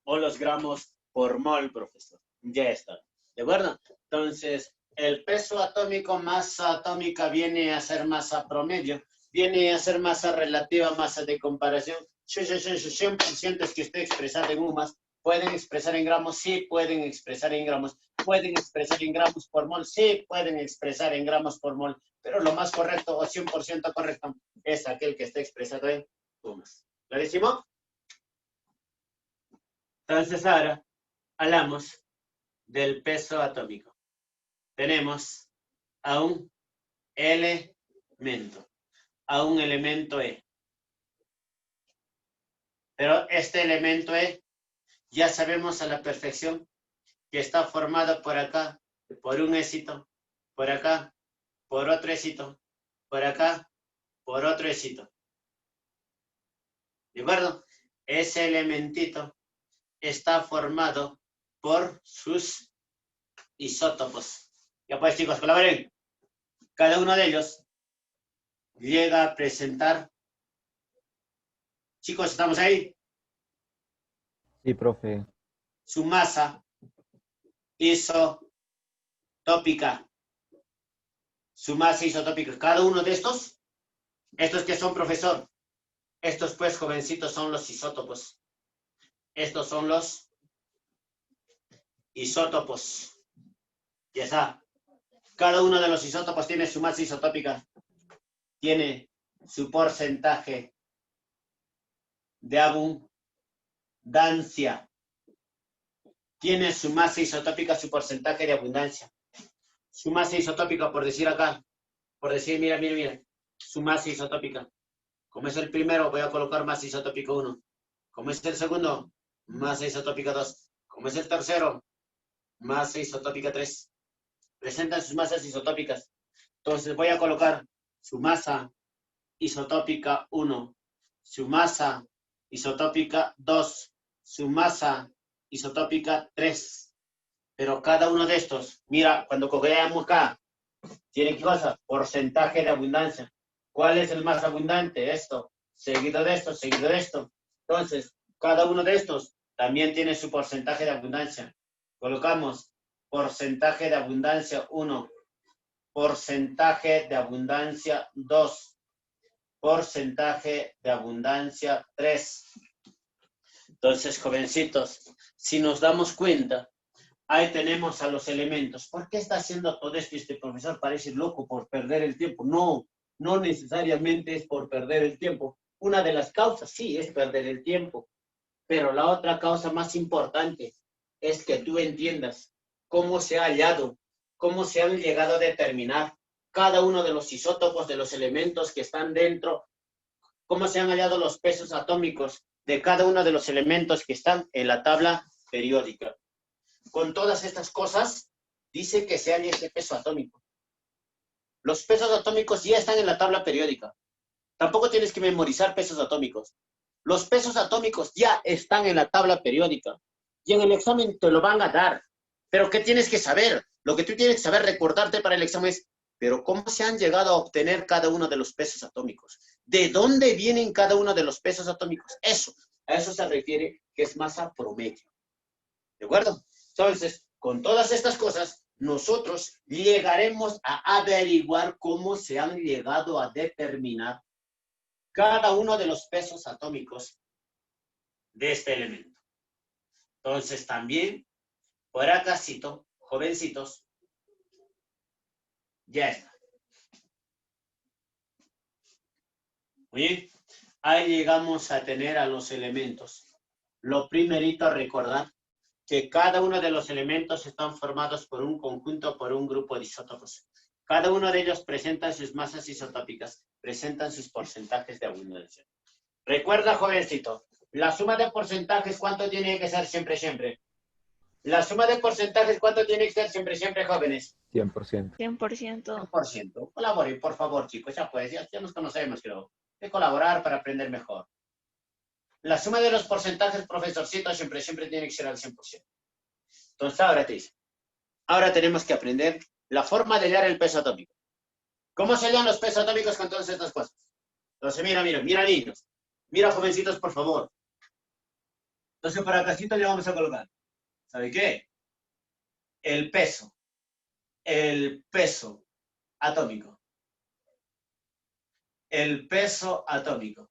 o los gramos por mol, profesor. Ya está. ¿De acuerdo? Entonces, el peso atómico, masa atómica, viene a ser masa promedio, viene a ser masa relativa, masa de comparación. 100% es que esté expresado en UMAS. ¿Pueden expresar en gramos? Sí, pueden expresar en gramos. ¿Pueden expresar en gramos por mol? Sí, pueden expresar en gramos por mol. Pero lo más correcto o 100% correcto es aquel que esté expresado en UMAS. ¿Clarísimo? Entonces ahora hablamos del peso atómico. Tenemos a un elemento E. Pero este elemento E ya sabemos a la perfección que está formado por acá, por un éxito, por acá, por otro éxito, por acá, por otro éxito. ¿De acuerdo? Ese elementito está formado por sus isótopos. Ya pues, chicos, colaboren. Cada uno de ellos llega a presentar. Chicos, ¿estamos ahí? Sí, profe. Su masa isotópica. Su masa isotópica. Cada uno de estos que son, profesor, estos pues, jovencitos, son los isótopos. Estos son los isótopos. Ya está. Cada uno de los isótopos tiene su masa isotópica. Tiene su porcentaje de abundancia. Tiene su masa isotópica, su porcentaje de abundancia. Su masa isotópica, por decir acá, por decir, mira, su masa isotópica. Como es el primero, voy a colocar masa isotópica 1. Como es el segundo, masa isotópica 2. Como es el tercero, masa isotópica 3. Presentan sus masas isotópicas. Entonces voy a colocar su masa isotópica 1, su masa isotópica 2, su masa isotópica 3. Pero cada uno de estos, mira, cuando cogemos acá, tiene ¿qué cosa? Porcentaje de abundancia. ¿Cuál es el más abundante? Esto, seguido de esto, seguido de esto. Entonces, cada uno de estos también tiene su porcentaje de abundancia. Colocamos porcentaje de abundancia 1, porcentaje de abundancia 2, porcentaje de abundancia 3. Entonces, jovencitos, si nos damos cuenta, ahí tenemos a los elementos. ¿Por qué está haciendo todo esto? Este profesor parece loco por perder el tiempo. No, no necesariamente es por perder el tiempo. Una de las causas, sí, es perder el tiempo. Pero la otra causa más importante es que tú entiendas cómo se ha hallado, cómo se han llegado a determinar cada uno de los isótopos de los elementos que están dentro, cómo se han hallado los pesos atómicos de cada uno de los elementos que están en la tabla periódica. Con todas estas cosas, dice que se halla ese peso atómico. Los pesos atómicos ya están en la tabla periódica. Tampoco tienes que memorizar pesos atómicos. Los pesos atómicos ya están en la tabla periódica. Y en el examen te lo van a dar. Pero ¿qué tienes que saber? Lo que tú tienes que saber, recordarte para el examen es, pero ¿cómo se han llegado a obtener cada uno de los pesos atómicos? ¿De dónde vienen cada uno de los pesos atómicos? Eso, a eso se refiere que es masa promedio. ¿De acuerdo? Entonces, con todas estas cosas, nosotros llegaremos a averiguar cómo se han llegado a determinar cada uno de los pesos atómicos de este elemento. Entonces, también, por acá, jovencitos, ya está. Muy bien. Ahí llegamos a tener a los elementos. Lo primerito a recordar que cada uno de los elementos están formados por un conjunto, por un grupo de isótopos. Cada uno de ellos presenta sus masas isotópicas, presentan sus porcentajes de abundancia. Recuerda, jovencito, la suma de porcentajes, ¿cuánto tiene que ser siempre, siempre? La suma de porcentajes, ¿cuánto tiene que ser siempre, siempre, jóvenes? 100%. 100%. 100%. Colaboren, por favor, chicos. Ya pues, ya nos conocemos, creo. Hay que colaborar para aprender mejor. La suma de los porcentajes, profesorcito, siempre tiene que ser al 100%. Entonces, ahora te dice. Ahora tenemos que aprender la forma de hallar el peso atómico. ¿Cómo se hallan los pesos atómicos con todas estas cosas? Entonces, mira, niños. Mira, jovencitos, por favor. Entonces, para casito le vamos a colocar. ¿Sabe qué? El peso atómico. El peso atómico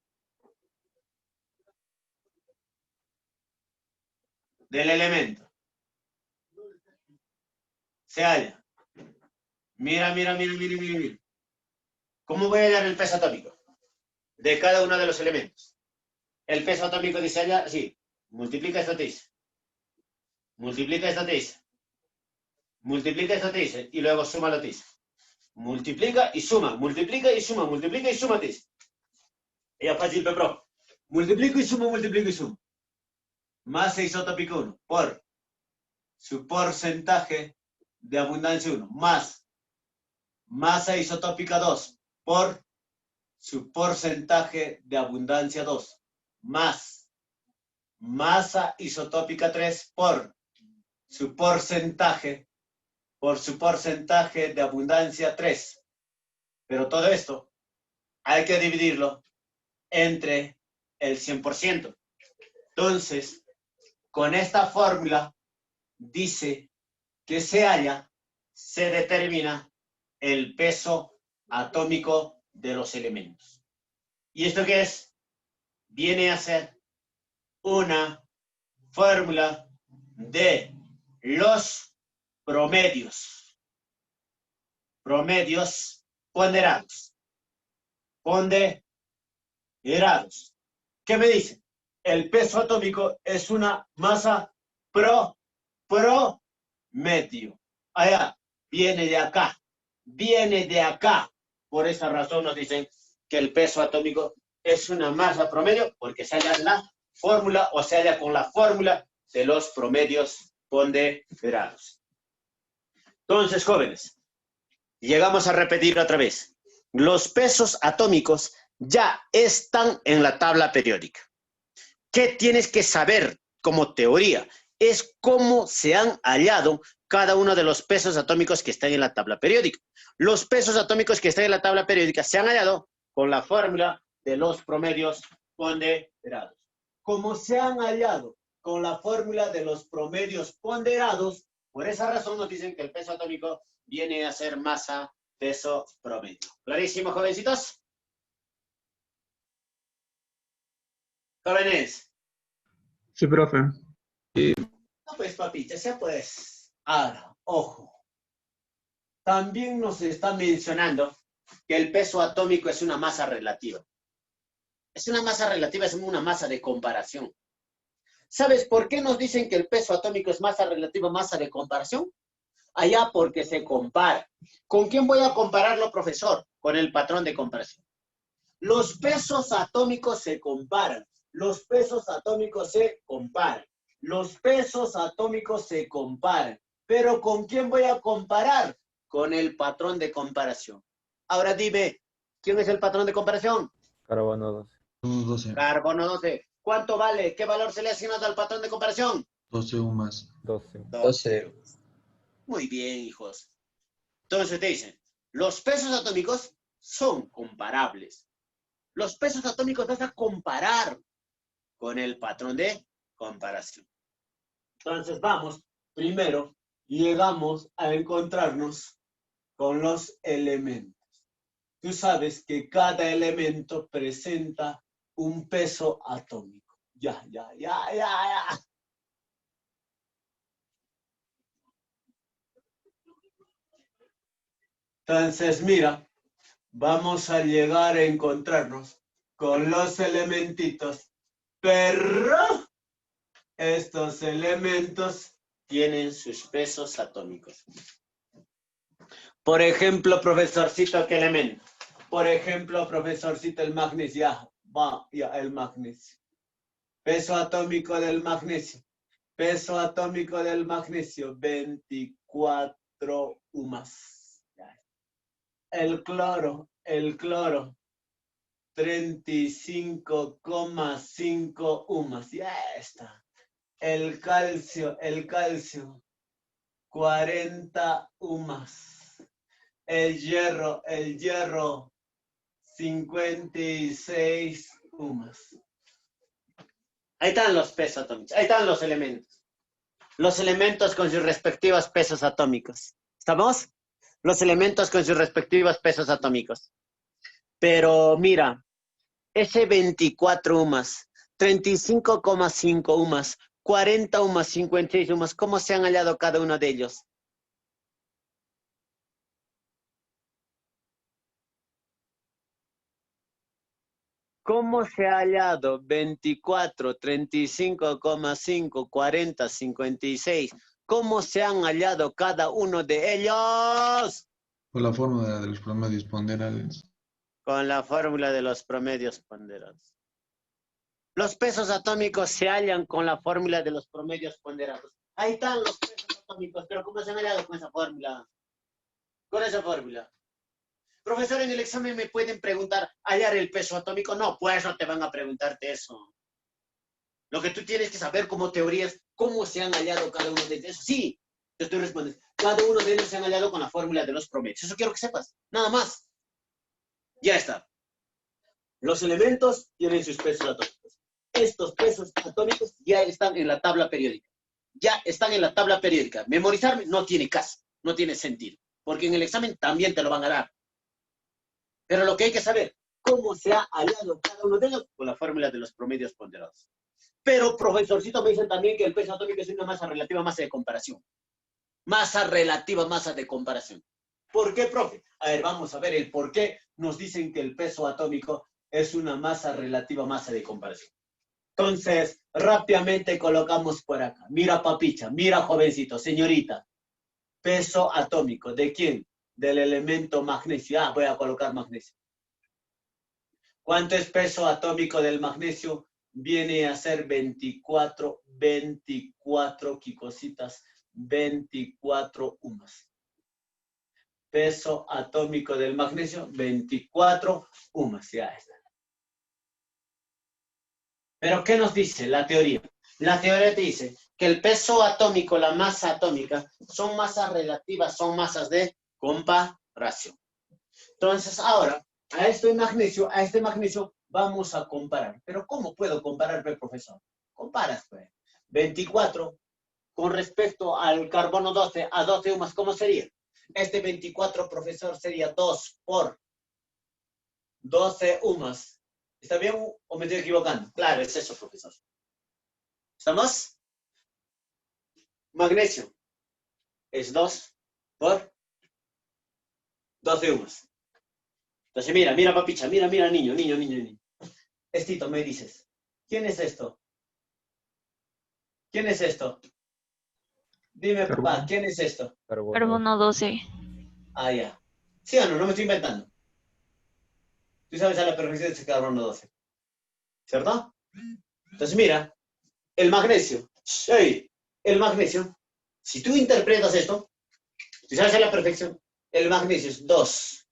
del elemento se halla. Mira. ¿Cómo voy a hallar el peso atómico de cada uno de los elementos? El peso atómico dice allá, así. Multiplica esto te dice. Multiplica esto te dice. Multiplica esto te dice. Y luego suma lo te dice. Multiplica y suma. Multiplica y suma. Multiplica y suma te dice. Ya fácil, pero multiplico y suma. Masa isotópica 1 por su porcentaje de abundancia 1 más masa isotópica 2 por su porcentaje de abundancia 2 más masa isotópica 3 por su porcentaje de abundancia 3. Pero todo esto hay que dividirlo entre el 100%. Entonces, con esta fórmula dice que se determina el peso atómico de los elementos. ¿Y esto qué es? Viene a ser una fórmula de los promedios ponderados. ¿Qué me dice? El peso atómico es una masa promedio. Allá, viene de acá. Por esa razón nos dicen que el peso atómico es una masa promedio, porque se halla la fórmula, o se halla con la fórmula de los promedios ponderados. Entonces, jóvenes, llegamos a repetir otra vez. Los pesos atómicos ya están en la tabla periódica. ¿Qué tienes que saber como teoría? Es cómo se han hallado cada uno de los pesos atómicos que están en la tabla periódica. Los pesos atómicos que están en la tabla periódica se han hallado con la fórmula de los promedios ponderados. Como se han hallado con la fórmula de los promedios ponderados, por esa razón nos dicen que el peso atómico viene a ser masa, peso, promedio. ¿Clarísimo, jovencitos? Jóvenes. Sí, profe. No, pues, papita, ya pues. Ahora, ojo. También nos está mencionando que el peso atómico es una masa relativa. Es una masa relativa, es una masa de comparación. ¿Sabes por qué nos dicen que el peso atómico es masa relativa, masa de comparación? Allá porque se compara. ¿Con quién voy a compararlo, profesor? Con el patrón de comparación. Los pesos atómicos se comparan. Los pesos atómicos se comparan. Los pesos atómicos se comparan. ¿Pero con quién voy a comparar? Con el patrón de comparación. Ahora dime, ¿quién es el patrón de comparación? Carbono 12. 12. Carbono 12. ¿Cuánto vale? ¿Qué valor se le ha asignado al patrón de comparación? 12 más. 12. 12. Muy bien, hijos. Entonces te dicen, los pesos atómicos son comparables. Los pesos atómicos vas a comparar con el patrón de comparación. Entonces vamos, primero llegamos a encontrarnos con los elementos. Tú sabes que cada elemento presenta un peso atómico. Ya. Entonces, mira, vamos a llegar a encontrarnos con los elementitos, pero estos elementos tienen sus pesos atómicos. Por ejemplo, profesorcito, ¿qué elemento? Por ejemplo, profesorcito, el magnesio. El magnesio. Peso atómico del magnesio. Peso atómico del magnesio, 24 UMAS. El cloro, 35,5 UMAS. Ya está. El calcio, 40 UMAS. El hierro, 56 UMAS. Ahí están los pesos atómicos, ahí están los elementos. Los elementos con sus respectivos pesos atómicos. ¿Estamos? Los elementos con sus respectivos pesos atómicos. Pero mira, ese 24 UMAS, 35,5 UMAS, 40 UMAS, 56 UMAS, ¿cómo se han hallado cada uno de ellos? ¿Cómo se ha hallado 24, 35,5, 40, 56? ¿Cómo se han hallado cada uno de ellos? Por la fórmula de los promedios ponderados. Con la fórmula de los promedios ponderados. Los pesos atómicos se hallan con la fórmula de los promedios ponderados. Ahí están los pesos atómicos, pero ¿cómo se han hallado con esa fórmula? Con esa fórmula. Profesor, en el examen me pueden preguntar, ¿hallar el peso atómico? No, pues no te van a preguntarte eso. Lo que tú tienes que saber como teoría es cómo se han hallado cada uno de ellos. Sí, te estoy respondiendo. Cada uno de ellos se han hallado con la fórmula de los promedios. Eso quiero que sepas. Nada más. Ya está. Los elementos tienen sus pesos atómicos. Estos pesos atómicos ya están en la tabla periódica. Ya están en la tabla periódica. Memorizarme no tiene caso, no tiene sentido. Porque en el examen también te lo van a dar. Pero lo que hay que saber, ¿cómo se ha hallado cada uno de ellos? Con la fórmula de los promedios ponderados. Pero, profesorcito, me dicen también que el peso atómico es una masa relativa, masa de comparación. Masa relativa, masa de comparación. ¿Por qué, profe? A ver, vamos a ver el por qué nos dicen que el peso atómico es una masa relativa, masa de comparación. Entonces, rápidamente colocamos por acá. Mira, papicha, mira, jovencito, señorita. Peso atómico, ¿de quién? Del elemento magnesio. Ah, voy a colocar magnesio. ¿Cuánto es peso atómico del magnesio? Viene a ser 24, ¿qué cositas? 24 UMAS. Peso atómico del magnesio, 24 UMAS. Ya está. ¿Pero qué nos dice la teoría? La teoría te dice que el peso atómico, la masa atómica, son masas relativas, son masas de comparación. Entonces, ahora A este magnesio vamos a comparar. Pero ¿cómo puedo comparar, profesor? Comparas, pues. 24 con respecto al carbono 12, a 12 UMAS, ¿cómo sería? Este 24, profesor, sería 2 por 12 UMAS. ¿Está bien o me estoy equivocando? Claro, es eso, profesor. ¿Estamos? Magnesio es 2 por 12 UMAS. Entonces, mira, papicha, mira, niño. Estito, me dices, ¿quién es esto? ¿Quién es esto? Dime, papá, ¿quién es esto? Carbono 12. Ah, ya. ¿Sí o no? No me estoy inventando. Tú sabes a la perfección de ese carbono 12. ¿Cierto? Entonces, mira, el magnesio. ¡Ey! El magnesio. Si tú interpretas esto, tú sabes a la perfección, el magnesio es 2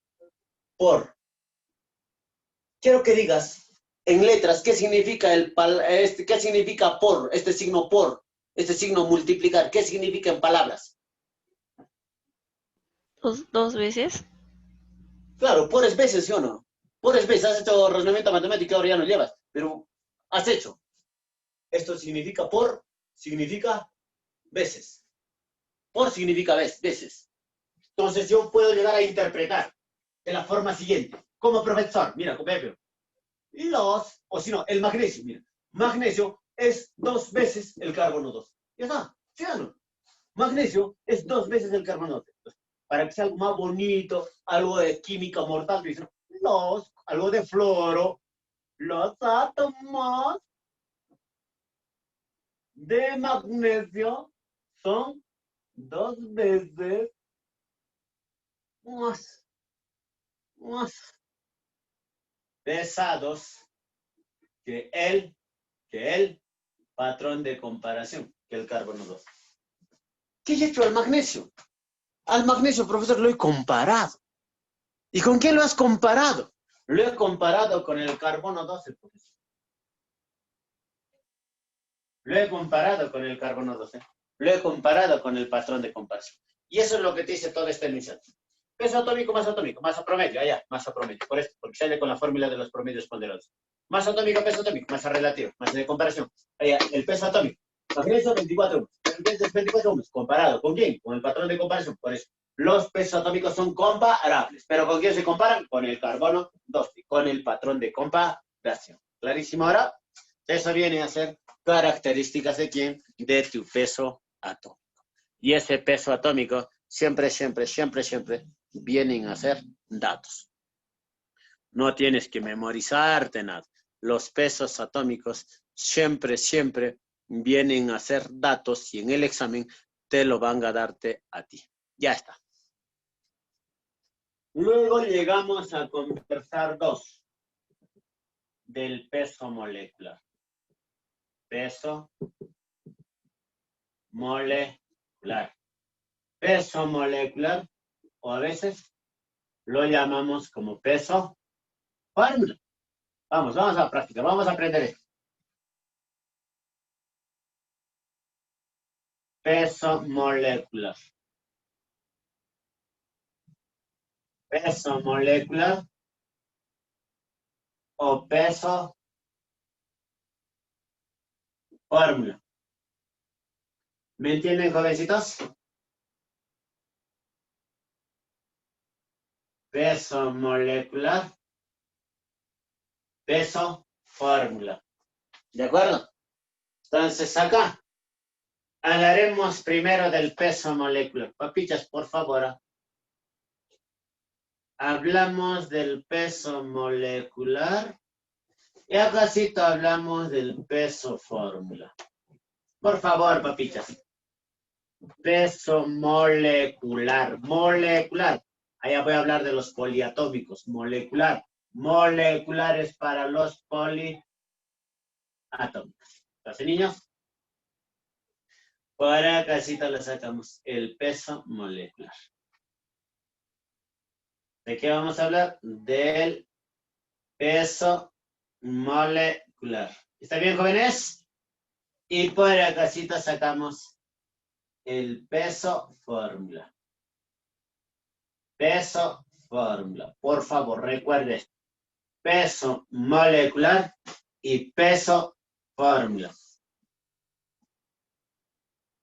por. Quiero que digas en letras qué significa qué significa por, este signo por, este signo multiplicar, qué significa en palabras. Dos veces. Claro, por es veces, ¿sí o no? Por es veces, has hecho razonamiento matemático, ahora ya no llevas, pero has hecho. Esto significa por, significa veces. Por significa veces. Entonces yo puedo llegar a interpretar de la forma siguiente. Como profesor, mira, Pepe. O si no, el magnesio, mira. Magnesio es 2 veces el carbono 2. Ya está, ¿sí o no? Magnesio es 2 veces el carbono 2. Entonces, para que sea algo más bonito, algo de química mortal, dicen, algo de fluoro, los átomos de magnesio son 2 veces más pesados que el patrón de comparación, que el carbono 2. ¿Qué he hecho al magnesio? Al magnesio, profesor, lo he comparado. ¿Y con qué lo has comparado? Lo he comparado con el carbono 12, profesor. Lo he comparado con el carbono 12. Lo he comparado con el patrón de comparación. Y eso es lo que te dice toda esta iniciativa. Peso atómico, masa promedio, allá, masa promedio. Por esto, porque sale con la fórmula de los promedios ponderados. Masa atómica, peso atómico, masa relativa, masa de comparación. Allá, el peso atómico. Magnesio, 24 ohms. El 24 ohms. ¿Comparado con quién? Con el patrón de comparación. Por eso, los pesos atómicos son comparables. ¿Pero con quién se comparan? Con el carbono 12, con el patrón de comparación. ¿Clarísimo ahora? Eso viene a ser características de quién? De tu peso atómico. Y ese peso atómico siempre vienen a ser datos. No tienes que memorizarte nada. Los pesos atómicos siempre vienen a ser datos y en el examen te lo van a darte a ti. Ya está. Luego llegamos a conversar 2 del peso molecular. Peso molecular. Peso molecular, o a veces lo llamamos como peso fórmula. Vamos a la práctica, vamos a aprender esto. Peso molecular. Peso molecular o peso fórmula. ¿Me entienden, jovencitos? Peso molecular, peso fórmula. ¿De acuerdo? Entonces acá hablaremos primero del peso molecular. Papichas, por favor. Hablamos del peso molecular y acácito hablamos del peso fórmula. Por favor, papichas. Peso molecular. Allá voy a hablar de los poliatómicos. Molecular. Molecular es para los poliatómicos. ¿Entonces, niños? Por acá le sacamos el peso molecular. ¿De qué vamos a hablar? Del peso molecular. ¿Está bien, jóvenes? Y por acá sacamos el peso fórmula. Peso fórmula. Por favor, recuerde. Peso molecular y peso fórmula.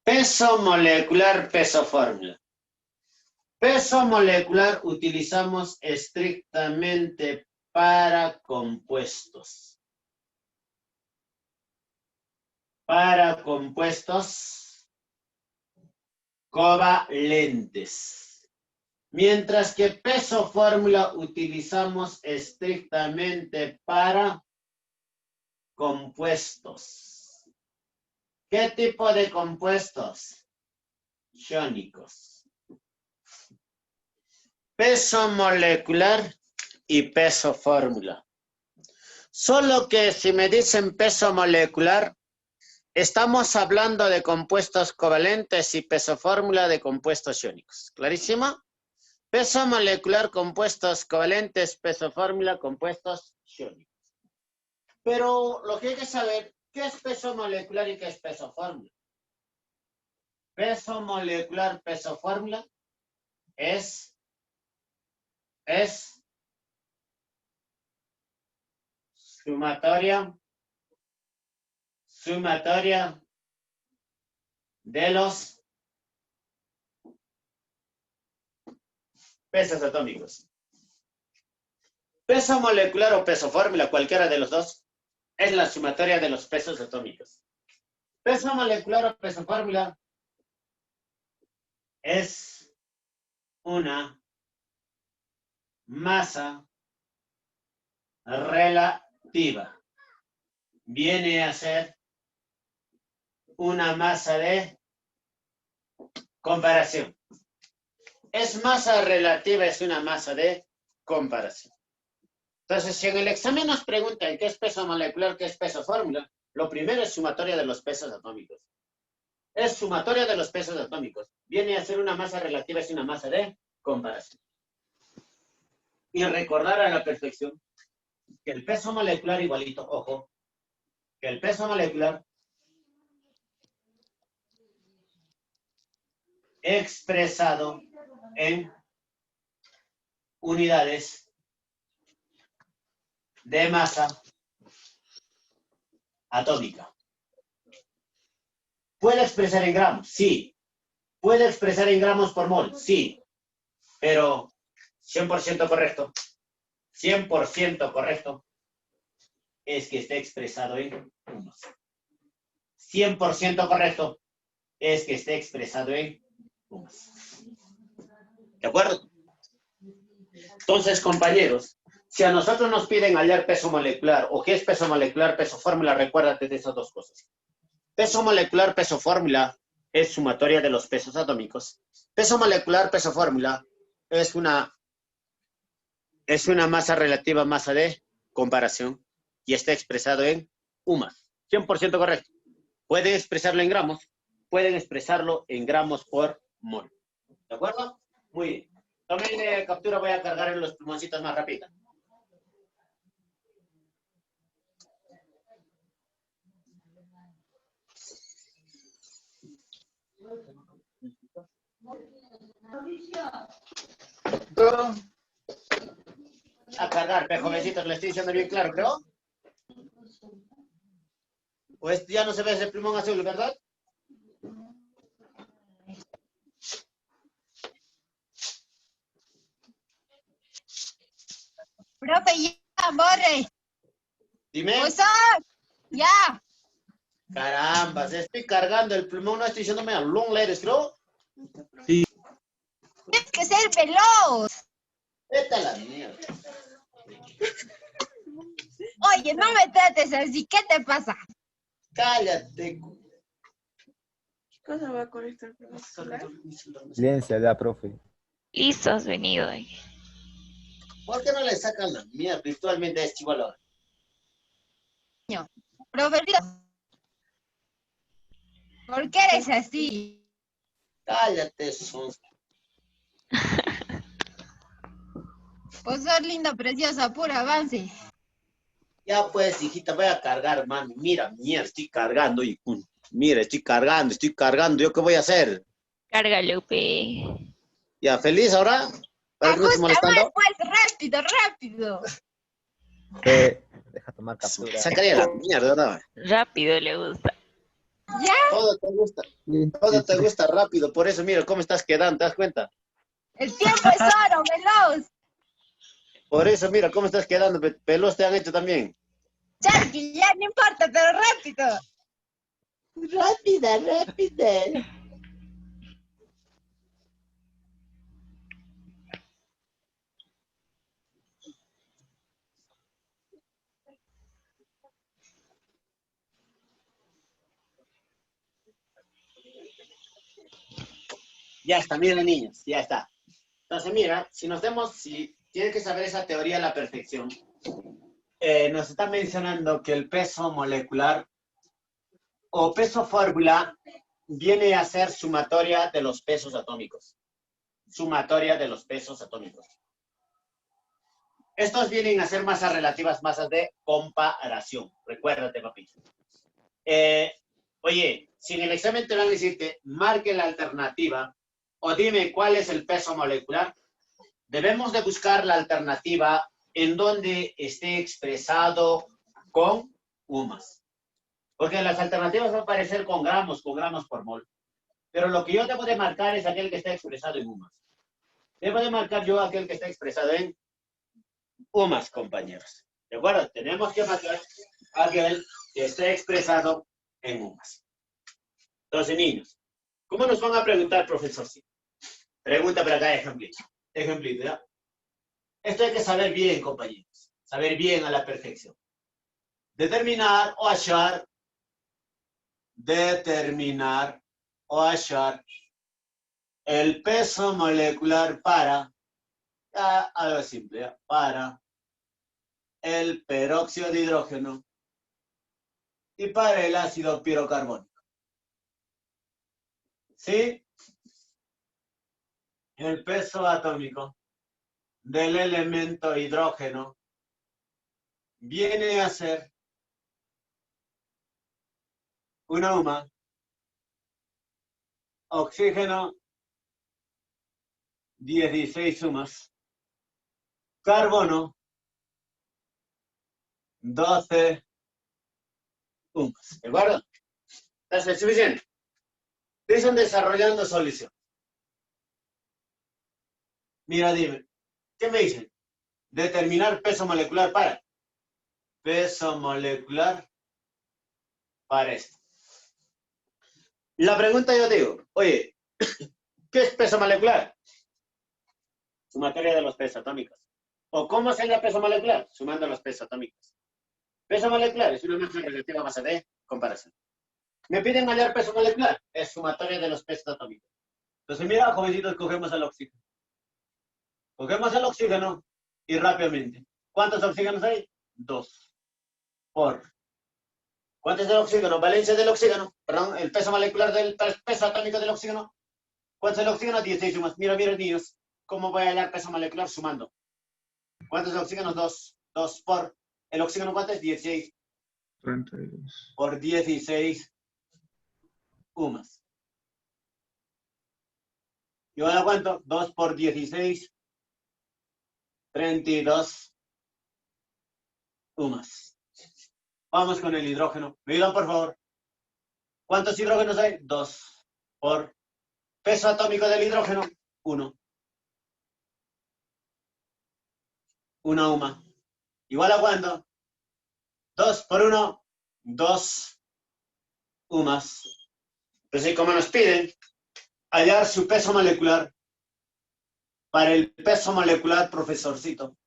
Peso molecular, peso fórmula. Peso molecular utilizamos estrictamente para compuestos. Para compuestos covalentes. Mientras que peso fórmula utilizamos estrictamente para compuestos. ¿Qué tipo de compuestos? Iónicos. Peso molecular y peso fórmula. Solo que si me dicen peso molecular, estamos hablando de compuestos covalentes y peso fórmula de compuestos iónicos. ¿Clarísimo? Peso molecular, compuestos covalentes, peso fórmula, compuestos iónicos. Pero lo que hay que saber, ¿qué es peso molecular y qué es peso fórmula? Peso molecular, peso fórmula es sumatoria de los pesos atómicos. Peso molecular o peso fórmula, cualquiera de los dos, es la sumatoria de los pesos atómicos. Peso molecular o peso fórmula es una masa relativa. Viene a ser una masa de comparación. Es masa relativa, es una masa de comparación. Entonces, si en el examen nos preguntan qué es peso molecular, qué es peso fórmula, lo primero es sumatoria de los pesos atómicos. Es sumatoria de los pesos atómicos. Viene a ser una masa relativa, es una masa de comparación. Y recordar a la perfección que el peso molecular igualito, ojo, que el peso molecular expresado en unidades de masa atómica. ¿Puede expresar en gramos? Sí. ¿Puede expresar en gramos por mol? Sí. Pero 100% correcto. 100% correcto es que esté expresado en unos. 100% correcto es que esté expresado en unos. ¿De acuerdo? Entonces, compañeros, si a nosotros nos piden hallar peso molecular o qué es peso molecular, peso fórmula, recuérdate de esas dos cosas. Peso molecular, peso fórmula es sumatoria de los pesos atómicos. Peso molecular, peso fórmula es una masa relativa, masa de comparación y está expresado en UMAS. 100% correcto. Pueden expresarlo en gramos, pueden expresarlo en gramos por mol. ¿De acuerdo? Muy bien. Tomen captura, voy a cargar en los pulmoncitos más rápido. A cargar, jovencitos, le estoy diciendo bien claro, creo. Pues ya no se ve ese plumón azul, ¿verdad? Profe, ya, borre. Dime. Pues, ya. Caramba, estoy cargando el plumón, no estoy diciéndome a long letters, creo. Sí. Tienes que ser veloz. Vete a la mierda. Oye, no me trates así. ¿Qué te pasa? Cállate. ¿Qué cosa va a conectar con el celular? Silencio ya, profe. Listo, has venido ahí. ¿Por qué no le sacan la mierda virtualmente a este igual ahora? Profe, ¿por qué eres así? Cállate, son. Pues sos lindo, precioso, puro avance. Ya pues, hijita, voy a cargar, mami. Mira, mierda, estoy cargando. Y, mira, estoy cargando. ¿Yo qué voy a hacer? Cárgalo, pe. ¿Ya feliz ahora? ¿Para qué me estás molestando? Pues, rápido, rápido. Deja tomar captura. Sacaría la mierda, ¿no? Rápido le gusta. Ya, Todo te gusta. Todo te gusta rápido. Por eso, mira cómo estás quedando, ¿te das cuenta? el tiempo es oro, veloz. Por eso, mira cómo estás quedando. Pelos te han hecho también. Charqui, ya no importa, pero rápido. Rápida, rápida. Ya está, miren niños, ya está. Entonces, mira, si tienes que saber esa teoría a la perfección, nos está mencionando que el peso molecular o peso fórmula viene a ser sumatoria de los pesos atómicos. Sumatoria de los pesos atómicos. Estos vienen a ser masas relativas, masas de comparación. Recuérdate, papito. Oye, si en el examen te van a decirte, marque la alternativa o dime cuál es el peso molecular, debemos de buscar la alternativa en donde esté expresado con UMAS. Porque las alternativas van a aparecer con gramos por mol. Pero lo que yo debo de marcar es aquel que está expresado en UMAS. Debo de marcar yo aquel que está expresado en UMAS, compañeros. ¿De acuerdo? Tenemos que marcar aquel que esté expresado en UMAS. Entonces, niños, ¿cómo nos van a preguntar, profesor? Sí. Pregunta por acá, ejemplito. Ejemplito, ¿ya? Esto hay que saber bien, compañeros. Saber bien a la perfección. Determinar o hallar el peso molecular para, algo simple, ¿ya? Para el peróxido de hidrógeno y para el ácido pirocarbónico. ¿Sí? El peso atómico del elemento hidrógeno viene a ser una UMA, oxígeno 16 UMAS, carbono 12 UMAS. ¿De acuerdo? Entonces, suficiente. Dicen desarrollando solución. Mira, dime, ¿qué me dicen? Determinar peso molecular para. Peso molecular para esto. La pregunta yo digo, oye, ¿qué es peso molecular? Sumatoria de los pesos atómicos. ¿O cómo se llama peso molecular? Sumando los pesos atómicos. Peso molecular es una masa relativa a base de comparación. Me piden hallar peso molecular, es sumatoria de los pesos atómicos. Entonces, mira, jovencitos, cogemos el oxígeno. Cogemos el oxígeno y rápidamente. ¿Cuántos oxígenos hay? 2. ¿Cuánto es el oxígeno? Valencia del oxígeno. Perdón, el peso molecular del peso atómico del oxígeno. ¿Cuánto es el oxígeno? 16 sumas. Mira, niños. ¿Cómo voy a hallar peso molecular sumando? ¿Cuántos oxígenos? 2. 2 por. ¿El oxígeno cuánto es? 16. 32. Por 16 UMAS. ¿Igual a cuánto? 2 por 16. 32 UMAS. Vamos con el hidrógeno. ¿Me ayudan, por favor? ¿Cuántos hidrógenos hay? 2 por peso atómico del hidrógeno. 1. 1 UMA. ¿Igual a cuánto? 2 por 1. 2 UMAS. Entonces, como nos piden hallar su peso molecular, para el peso molecular, profesorcito,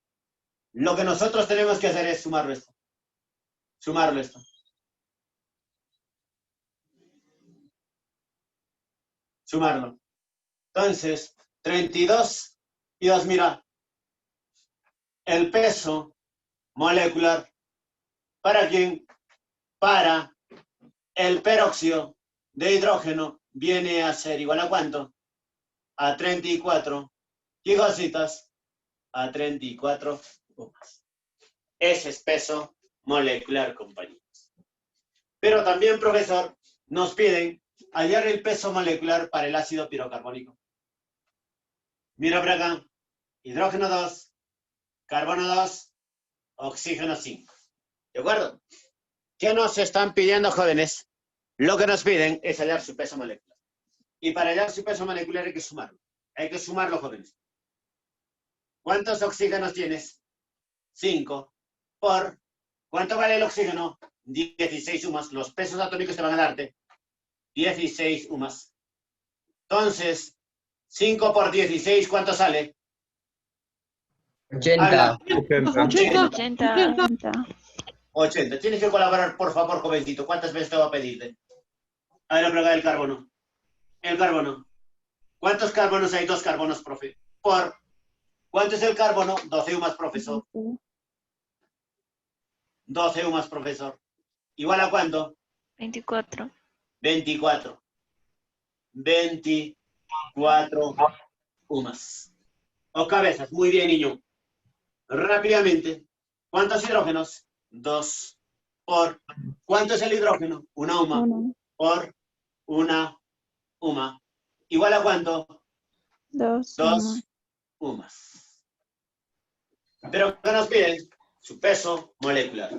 lo que nosotros tenemos que hacer es sumarlo esto. Sumarlo esto. Sumarlo. Entonces, 32 y 2, mira, el peso molecular, ¿para quién? Para el peróxido de hidrógeno viene a ser igual a ¿cuánto? A 34 gigositas, a 34 UMAS. Ese es peso molecular, compañeros. Pero también, profesor, nos piden hallar el peso molecular para el ácido pirocarbónico. Mira por acá. hidrógeno 2, carbono 2, oxígeno 5. ¿De acuerdo? ¿Qué nos están pidiendo, jóvenes? Lo que nos piden es hallar su peso molecular. Y para hallar su peso molecular hay que sumarlo. Hay que sumarlo, jóvenes. ¿Cuántos oxígenos tienes? 5 por... ¿Cuánto vale el oxígeno? 16 sumas. Los pesos atómicos te van a darte 16 sumas. Entonces, 5 por 16, ¿cuánto sale? 80. 80. 80. Tienes que colaborar, por favor, jovencito. ¿Cuántas veces te voy a pedirte? A ver, la plaga del carbono. El carbono. ¿Cuántos carbonos hay? 2 carbonos, profe. Por... ¿Cuánto es el carbono? 12 más, profesor. 12 más, profesor. ¿Igual a cuánto? 24. 24. 24 más. O cabezas. Muy bien, niño. Rápidamente. ¿Cuántos hidrógenos? 2 por... ¿Cuánto es el hidrógeno? Una UMA. Por una UMA. ¿Igual a cuánto? 2. 2 UMAs. Pero ¿qué nos piden? Su peso molecular.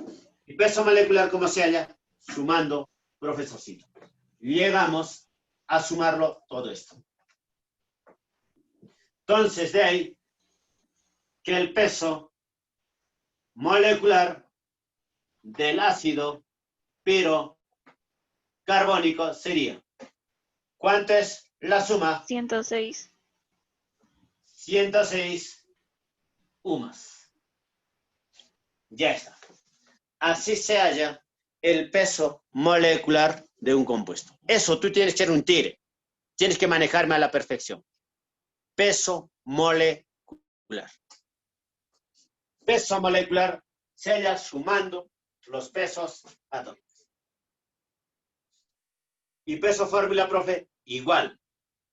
¿Y peso molecular cómo se halla? Sumando, profesorcito. Llegamos a sumarlo todo esto. Entonces, de ahí que el peso molecular del ácido pirocarbónico sería. ¿Cuánto es la suma? 106. 106 UMAs. Ya está. Así se halla el peso molecular de un compuesto. Eso tú tienes que ser un tigre. Tienes que manejarme a la perfección. Peso molecular. Peso molecular se halla sumando los pesos atómicos. Y peso fórmula, profe, igual.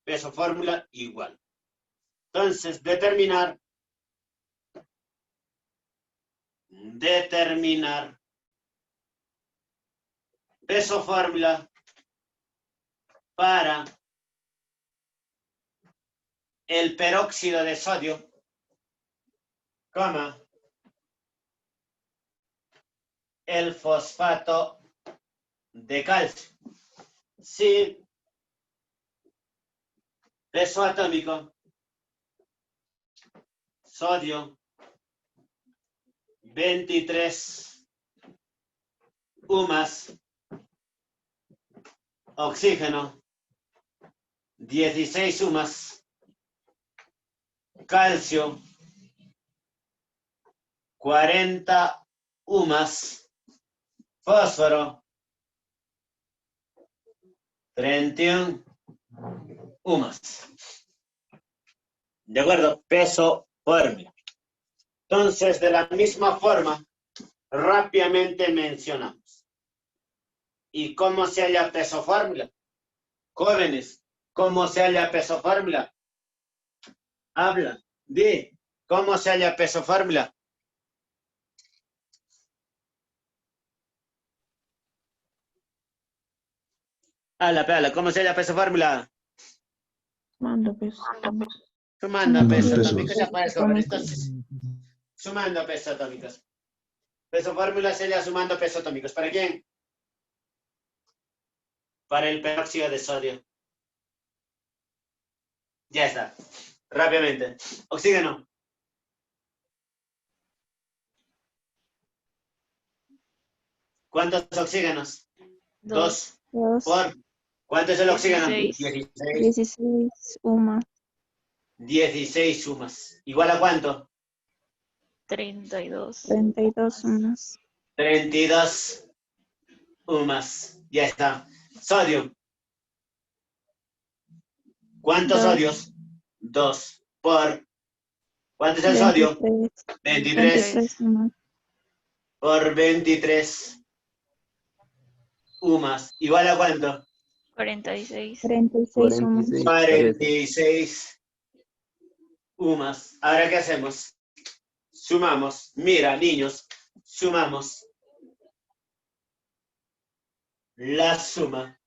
Peso fórmula, igual. Entonces, determinar peso fórmula para el peróxido de sodio, coma, el fosfato de calcio. Sí, peso atómico, sodio, 23 UMAs, oxígeno, 16 UMAs, calcio, 40 UMAs, fósforo, 31 UMAs. ¿De acuerdo? Peso fórmula. Entonces, de la misma forma, rápidamente mencionamos. ¿Y cómo se halla peso fórmula? Jóvenes, ¿cómo se halla peso fórmula? Habla, di, ¿cómo se halla peso fórmula? Habla, ¿cómo se halla peso fórmula? Mando peso. Sumando peso pesos. atómicos. Ya puedes correr. Entonces, sumando pesos atómicos. Peso fórmula se halla sumando pesos atómicos. ¿Para quién? Para el peróxido de sodio. Ya está. Rápidamente. Oxígeno. ¿Cuántos oxígenos? 2 por... ¿Cuánto es el oxígeno? 16. 16. 16 UMAs. 16 sumas. ¿Igual a cuánto? 32. 32 UMAs. 32 UMAs. Ya está. Sodio. ¿Cuántos sodios? 2 por... ¿Cuánto es el sodio? 23 UMAs. por 23 UMAs. ¿Igual a cuánto? 46. 46 UMAs. 46 UMAs. Ahora, ¿qué hacemos? Sumamos. Mira, niños, sumamos la suma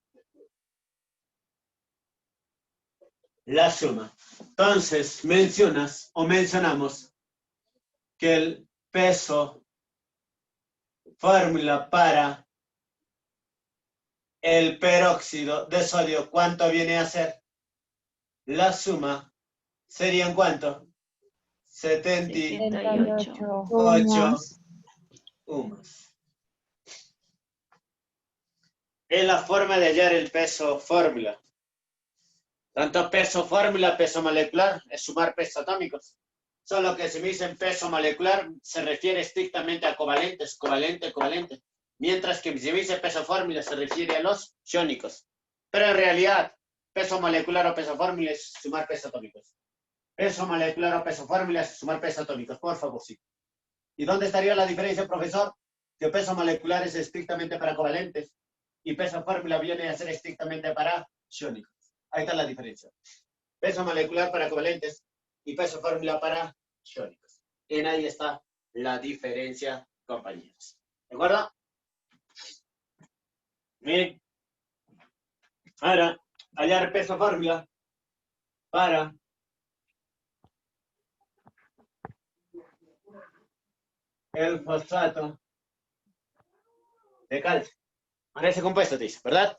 la suma. Entonces, mencionamos que el peso fórmula para el peróxido de sodio, ¿cuánto viene a ser? La suma sería en cuánto? 78 humos. Es la forma de hallar el peso fórmula. Tanto peso fórmula, peso molecular, es sumar pesos atómicos. Solo que si me dicen peso molecular, se refiere estrictamente a covalentes, covalente. Mientras que si me dice peso fórmula, se refiere a los iónicos. Pero en realidad, peso molecular o peso fórmula es sumar pesos atómicos. Peso molecular o peso fórmula es sumar pesos atómicos, por favor, sí. ¿Y dónde estaría la diferencia, profesor? Que peso molecular es estrictamente para covalentes y peso fórmula viene a ser estrictamente para iónicos. Ahí está la diferencia. Peso molecular para covalentes y peso fórmula para iónicos. Y ahí está la diferencia, compañeros. ¿De acuerdo? Bien. Ahora, hallar peso fórmula para el fosfato de calcio. Ahora ese compuesto te dice, ¿verdad?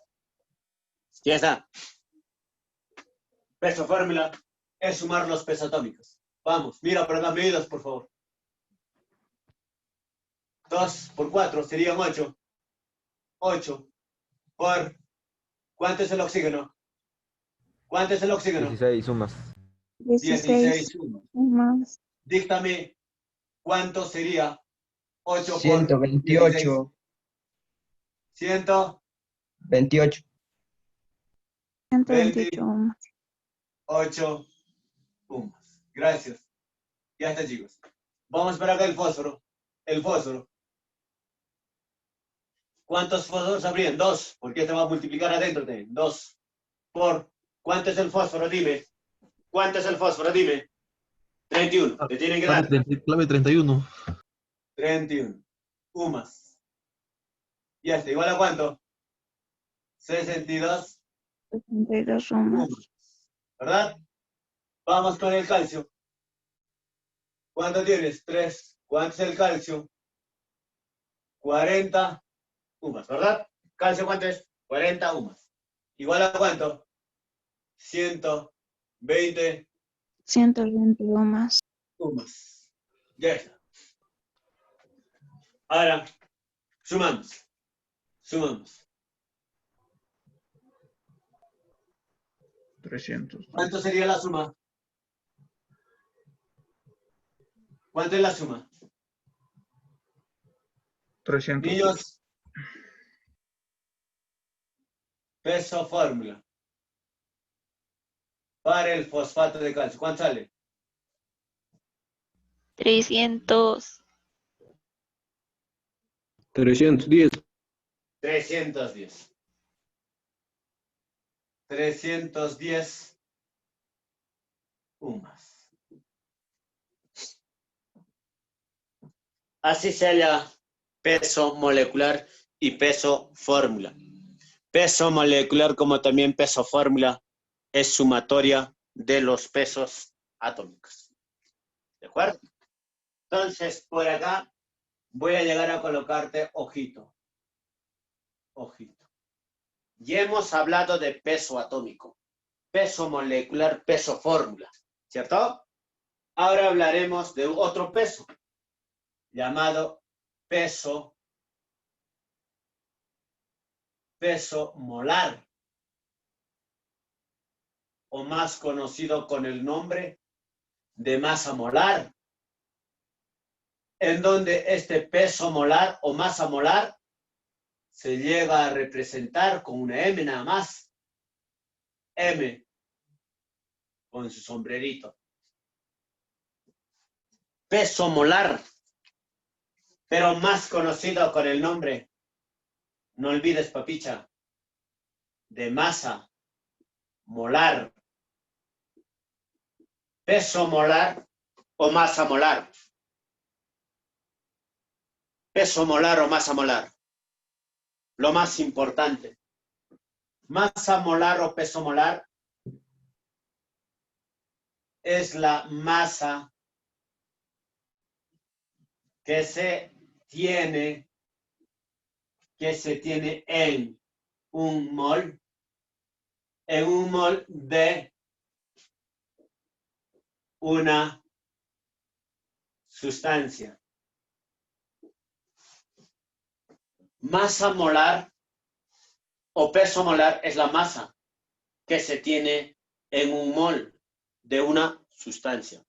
Ya está. Peso fórmula es sumar los pesos atómicos. Vamos, mira por las medidas, por favor. 2 por 4 serían 8. 8 por... ¿Cuánto es el oxígeno? ¿Cuánto es el oxígeno? 16 sumas. 16 sumas. Más. Díctame, ¿cuánto sería 8 por 128. 128 128 más. 8 humos. Gracias. Ya está, chicos. Vamos para acá el fósforo. El fósforo. ¿Cuántos fósforos habrían? 2. ¿Por qué se va a multiplicar adentro? 2 por... ¿Cuánto es el fósforo? Dime. ¿Cuánto es el fósforo? Dime. 31. Te tienen que dar. Clave 31. 31. Humas. Ya está. ¿Igual a cuánto? 62. 62 más. Humas. ¿Verdad? Vamos con el calcio. ¿Cuánto tienes? 3. ¿Cuánto es el calcio? 40 humas, ¿verdad? ¿Calcio cuánto es? 40 humas. ¿Igual a cuánto? 120 más. humas. Ya está. Ahora, sumamos. 300. ¿Cuánto sería la suma? ¿Cuánto es la suma? 300. Niños. Peso fórmula. Para el fosfato de calcio. ¿Cuánto sale? 300. 310. 310. 310 humas. Así se halla peso molecular y peso fórmula. Peso molecular como también peso fórmula es sumatoria de los pesos atómicos. ¿De acuerdo? Entonces, por acá voy a llegar a colocarte ojito. Ojito. Ya hemos hablado de peso atómico, peso molecular, peso fórmula, ¿cierto? Ahora hablaremos de otro peso, llamado peso molar, o más conocido con el nombre de masa molar, en donde este peso molar o masa molar se llega a representar con una M nada más. M con su sombrerito. Peso molar, pero más conocido con el nombre, no olvides, papicha, de masa molar. Peso molar o masa molar. Peso molar o masa molar. Lo más importante. Masa molar o peso molar es la masa que se tiene en un mol de una sustancia. Masa molar o peso molar es la masa que se tiene en un mol de una sustancia.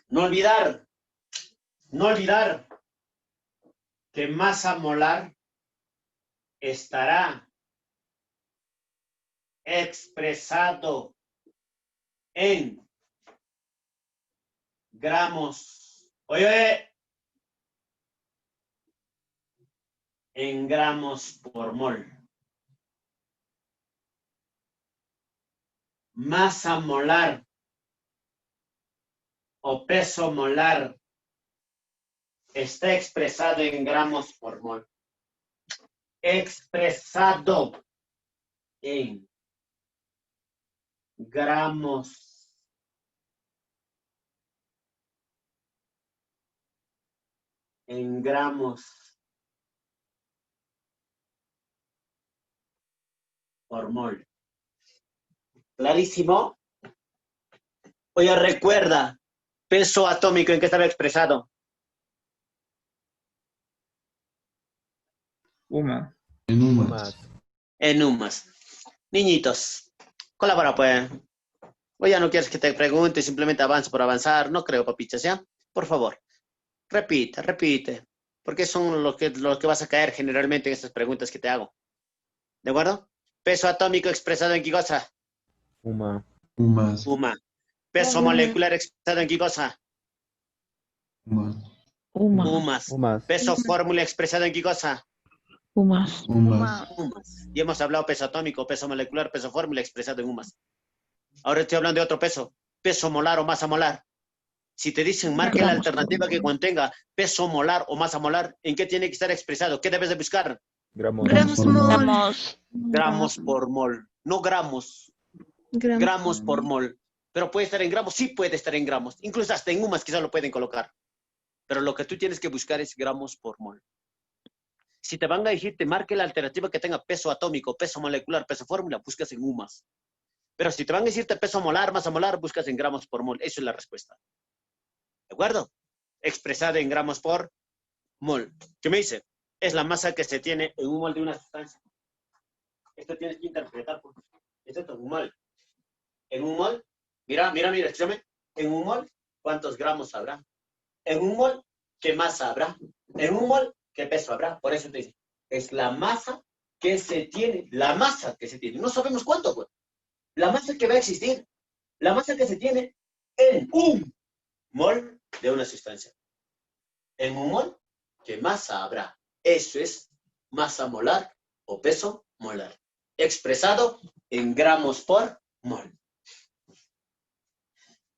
No olvidar que masa molar estará expresado en gramos. Oye, en gramos por mol. Masa molar o peso molar está expresado en gramos por mol. Expresado en gramos por mol. ¿Clarísimo? Oye, recuerda, peso atómico, ¿en qué estaba expresado? Uma. En humas. En humas. Niñitos, colabora pues. O ya no quieres que te pregunte, simplemente avanza por avanzar. No creo, papichas, ¿ya? Por favor, repite. Porque son los que vas a caer generalmente en estas preguntas que te hago. ¿De acuerdo? Peso atómico expresado en qué cosa. Uma. Humas. Uma. Peso molecular expresado en qué cosa. Humas. Umas. Umas. Peso fórmula expresado en qué cosa. Humas. Humas. Umas. Y hemos hablado peso atómico, peso molecular, peso fórmula expresado en umas. Ahora estoy hablando de otro peso. Peso molar o masa molar. Si te dicen, marque la alternativa que contenga peso molar o masa molar, ¿en qué tiene que estar expresado? ¿Qué debes de buscar? Gramos. Gramos por mol. Gramos. Gramos por mol. No gramos. Gramos por mol. Pero puede estar en gramos. Sí puede estar en gramos. Incluso hasta en umas quizás lo pueden colocar. Pero lo que tú tienes que buscar es gramos por mol. Si te van a decir, te marque la alternativa que tenga peso atómico, peso molecular, peso fórmula, buscas en umas. Pero si te van a decirte peso molar, masa molar, buscas en gramos por mol. Eso es la respuesta. ¿De acuerdo? Expresada en gramos por mol. ¿Qué me dice? Es la masa que se tiene en un mol de una sustancia. Esto tienes que interpretar. Esto es un mol. En un mol, mira, escúchame. En un mol, ¿cuántos gramos habrá? En un mol, ¿qué masa habrá? En un mol, ¿qué peso habrá? Por eso te dice, es la masa que se tiene. La masa que se tiene. No sabemos cuánto, pues. La masa que va a existir. La masa que se tiene en un mol de una sustancia. En un mol, ¿qué masa habrá? Eso es masa molar o peso molar. Expresado en gramos por mol.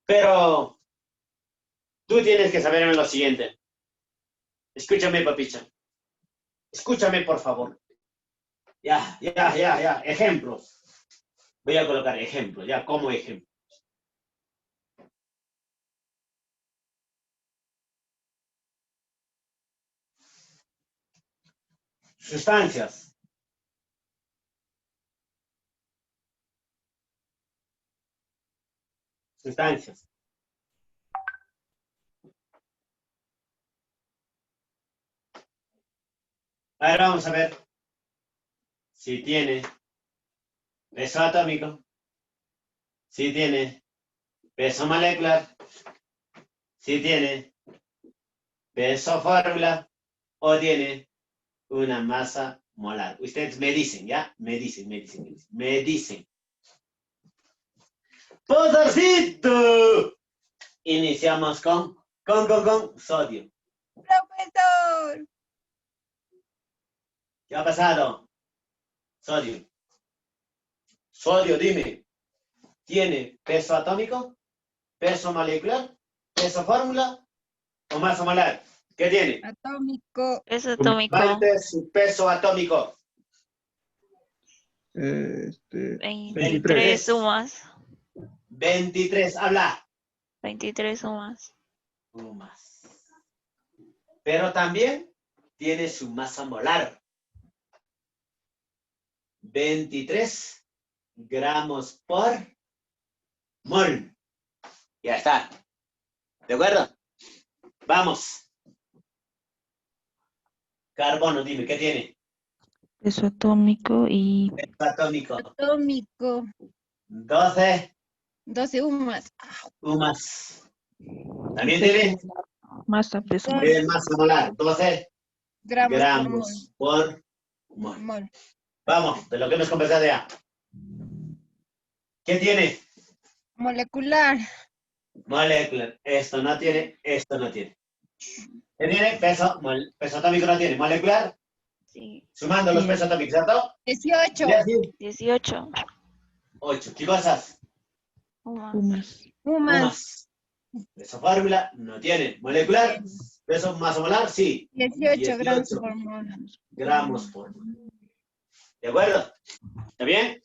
Pero tú tienes que saberme lo siguiente. Escúchame, papicha. Escúchame, por favor. Ya. Ejemplos. Voy a colocar ejemplos, ya, como ejemplo. Sustancias. Sustancias. Ahora vamos a ver si tiene peso atómico, si tiene peso molecular, si tiene peso fórmula o tiene una masa molar. Ustedes me dicen, ¿ya? Me dicen. ¡Podercito! Iniciamos con sodio. Profesor. ¿Qué ha pasado? Sodio. Sodio, dime. ¿Tiene peso atómico? ¿Peso molecular? ¿Peso fórmula? ¿O masa molar? ¿Qué tiene? Atómico. Peso atómico. Malte, su peso atómico. 23 sumas. 23, habla. 23 UMAS. UMAS. Pero también tiene su masa molar. 23 gramos por mol. Ya está. ¿De acuerdo? Vamos. Carbono, dime, ¿qué tiene? Peso atómico y Peso atómico. Atómico. 12 12 UMAS. UMAS. ¿También tiene? masa, peso. Tiene masa molar. 12 Gramos, gramos por por mol. mol. Vamos, de lo que hemos conversado ya. ¿Qué tiene? Molecular. Molecular. Esto no tiene, esto no tiene. ¿Qué tiene? Peso, peso atómico no tiene. Molecular, Sí. sumando los pesos atómicos, ¿cierto? 18 18 8. ¿Qué cosas? UMAS. UMAS. UMAS. UMAS. Peso fórmula no tiene. Molecular, peso masa molar, sí. 18 gramos 18 por mol. gramos por mol. ¿De acuerdo? ¿Está bien?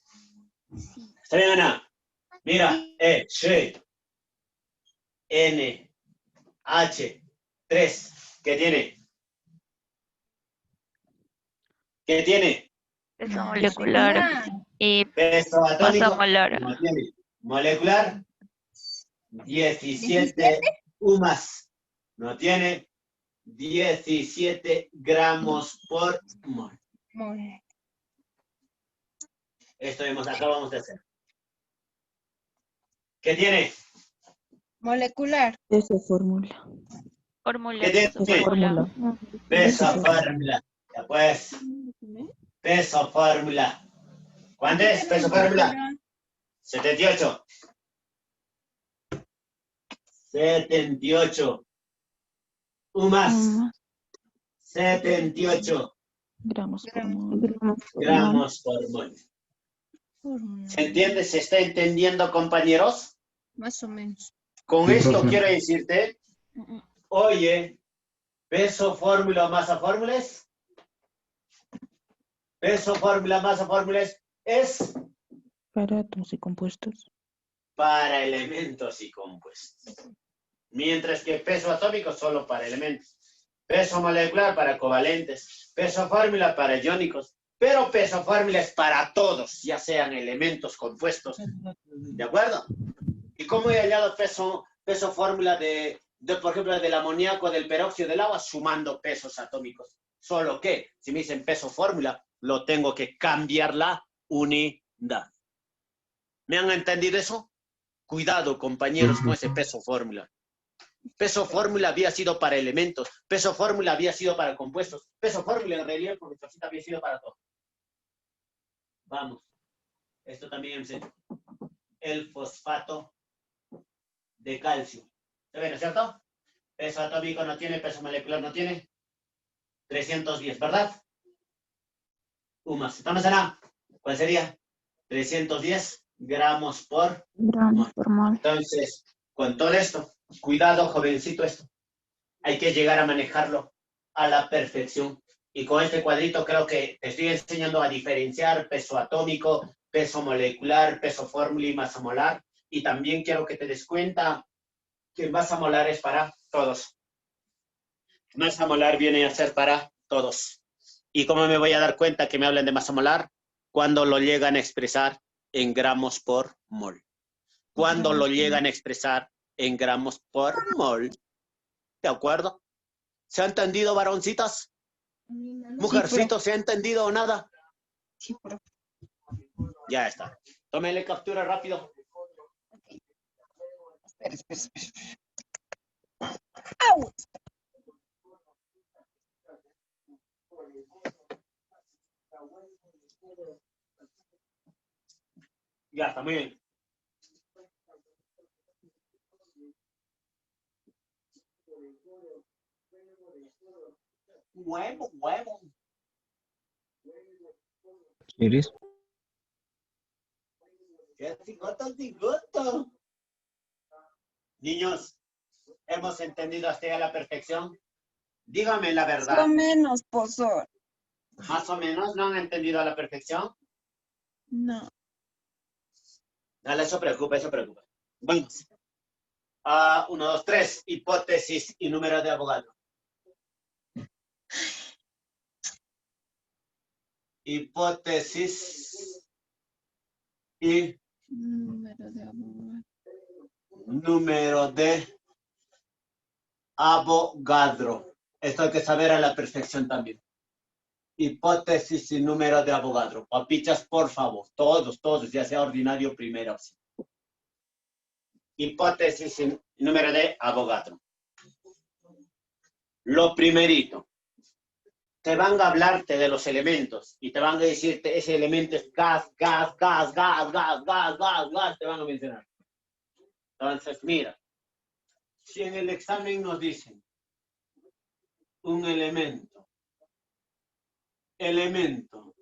¿Está bien, Ana? Mira, H, N, H, 3. ¿Qué tiene? ¿Qué tiene? Peso molecular y Peso atómico masa molar. no tiene. Molecular, 17 UMAS. No tiene. 17 gramos por mol. Mol. Esto acabamos de hacer. ¿Qué tiene? Molecular. Peso fórmula. Fórmula. ¿Qué tiene? Peso fórmula. Peso fórmula. Ya pues. Peso fórmula. ¿Cuánto es peso fórmula? 78. 78. UMAS. 78 Gramos por mol. gramos por mol. ¿Se entiende? ¿Se está entendiendo, compañeros? Más o menos. Con Sí, esto profe. quiero decirte, oye, peso, fórmula, masa, fórmulas. Peso, fórmula, masa, fórmulas es Para átomos y compuestos. para elementos y compuestos. Mientras que peso atómico solo para elementos. Peso molecular para covalentes. Peso fórmula para iónicos. Pero peso fórmula es para todos, ya sean elementos compuestos. ¿De acuerdo? ¿Y cómo he hallado peso fórmula por ejemplo, del amoníaco, del peróxido del agua, sumando pesos atómicos? Solo que, si me dicen peso fórmula, lo tengo que cambiar la unidad. ¿Me han entendido eso? Cuidado, compañeros, con ese peso fórmula. Peso fórmula había sido para elementos. Peso fórmula había sido para compuestos. Peso fórmula en realidad, por nuestra cita, había sido para todo. Vamos. Esto también es el fosfato de calcio. ¿Se ve, no es cierto? Peso atómico no tiene, peso molecular no tiene. 310, ¿verdad? UMAS. ¿Estamos en A? ¿Cuál sería? 310 gramos por Gramos por mol. Entonces, con todo esto, cuidado, jovencito, esto. Hay que llegar a manejarlo a la perfección. Y con este cuadrito creo que te estoy enseñando a diferenciar peso atómico, peso molecular, peso fórmula y masa molar. Y también quiero que te des cuenta que masa molar es para todos. Masa molar viene a ser para todos. ¿Y cómo me voy a dar cuenta que me hablan de masa molar? Cuando lo llegan a expresar en gramos por mol. Cuando lo llegan a expresar en gramos por mol. ¿De acuerdo? ¿Se ha entendido, varoncitas? Mujercitos, ¿se ha entendido o nada? Sí, profe. Ya está. Tómenle captura rápido. Espera. ¡Au! Ya está, muy bien. Huevo. ¿Quieres? ¡Qué cigoto! Niños, ¿hemos entendido hasta ya a la perfección? Dígame la Más o verdad. menos, profesor. ¿Más o menos no han entendido a la perfección? No. Dale, eso preocupa. Vamos. 1, 2, 3. Hipótesis y número de Avogadro. Hipótesis y Número de Avogadro. número de Avogadro. Esto hay que saber a la perfección también. Hipótesis y número de Avogadro. Papichas, por favor. Todos, ya sea ordinario, primera opción. Hipótesis y número de Avogadro. Lo primerito. Te van a hablarte de los elementos y te van a decirte ese elemento es gas, te van a mencionar. Entonces, mira, si en el examen nos dicen un elemento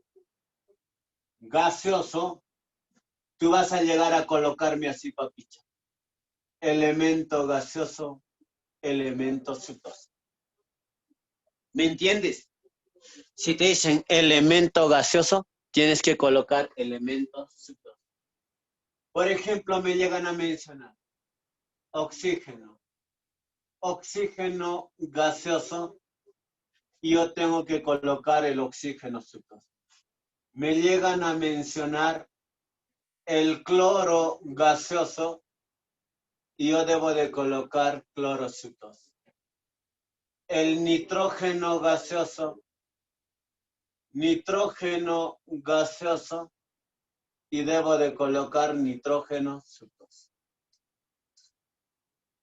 gaseoso, tú vas a llegar a colocarme así, papicha. Elemento gaseoso, elemento sutoso. ¿Me entiendes? Si te dicen elemento gaseoso, tienes que colocar elemento sutoso. Por ejemplo, me llegan a mencionar oxígeno. Oxígeno gaseoso, y yo tengo que colocar el oxígeno sutoso. Me llegan a mencionar el cloro gaseoso, y yo debo de colocar cloro sutoso. El nitrógeno gaseoso, y debo de colocar nitrógeno sutoso.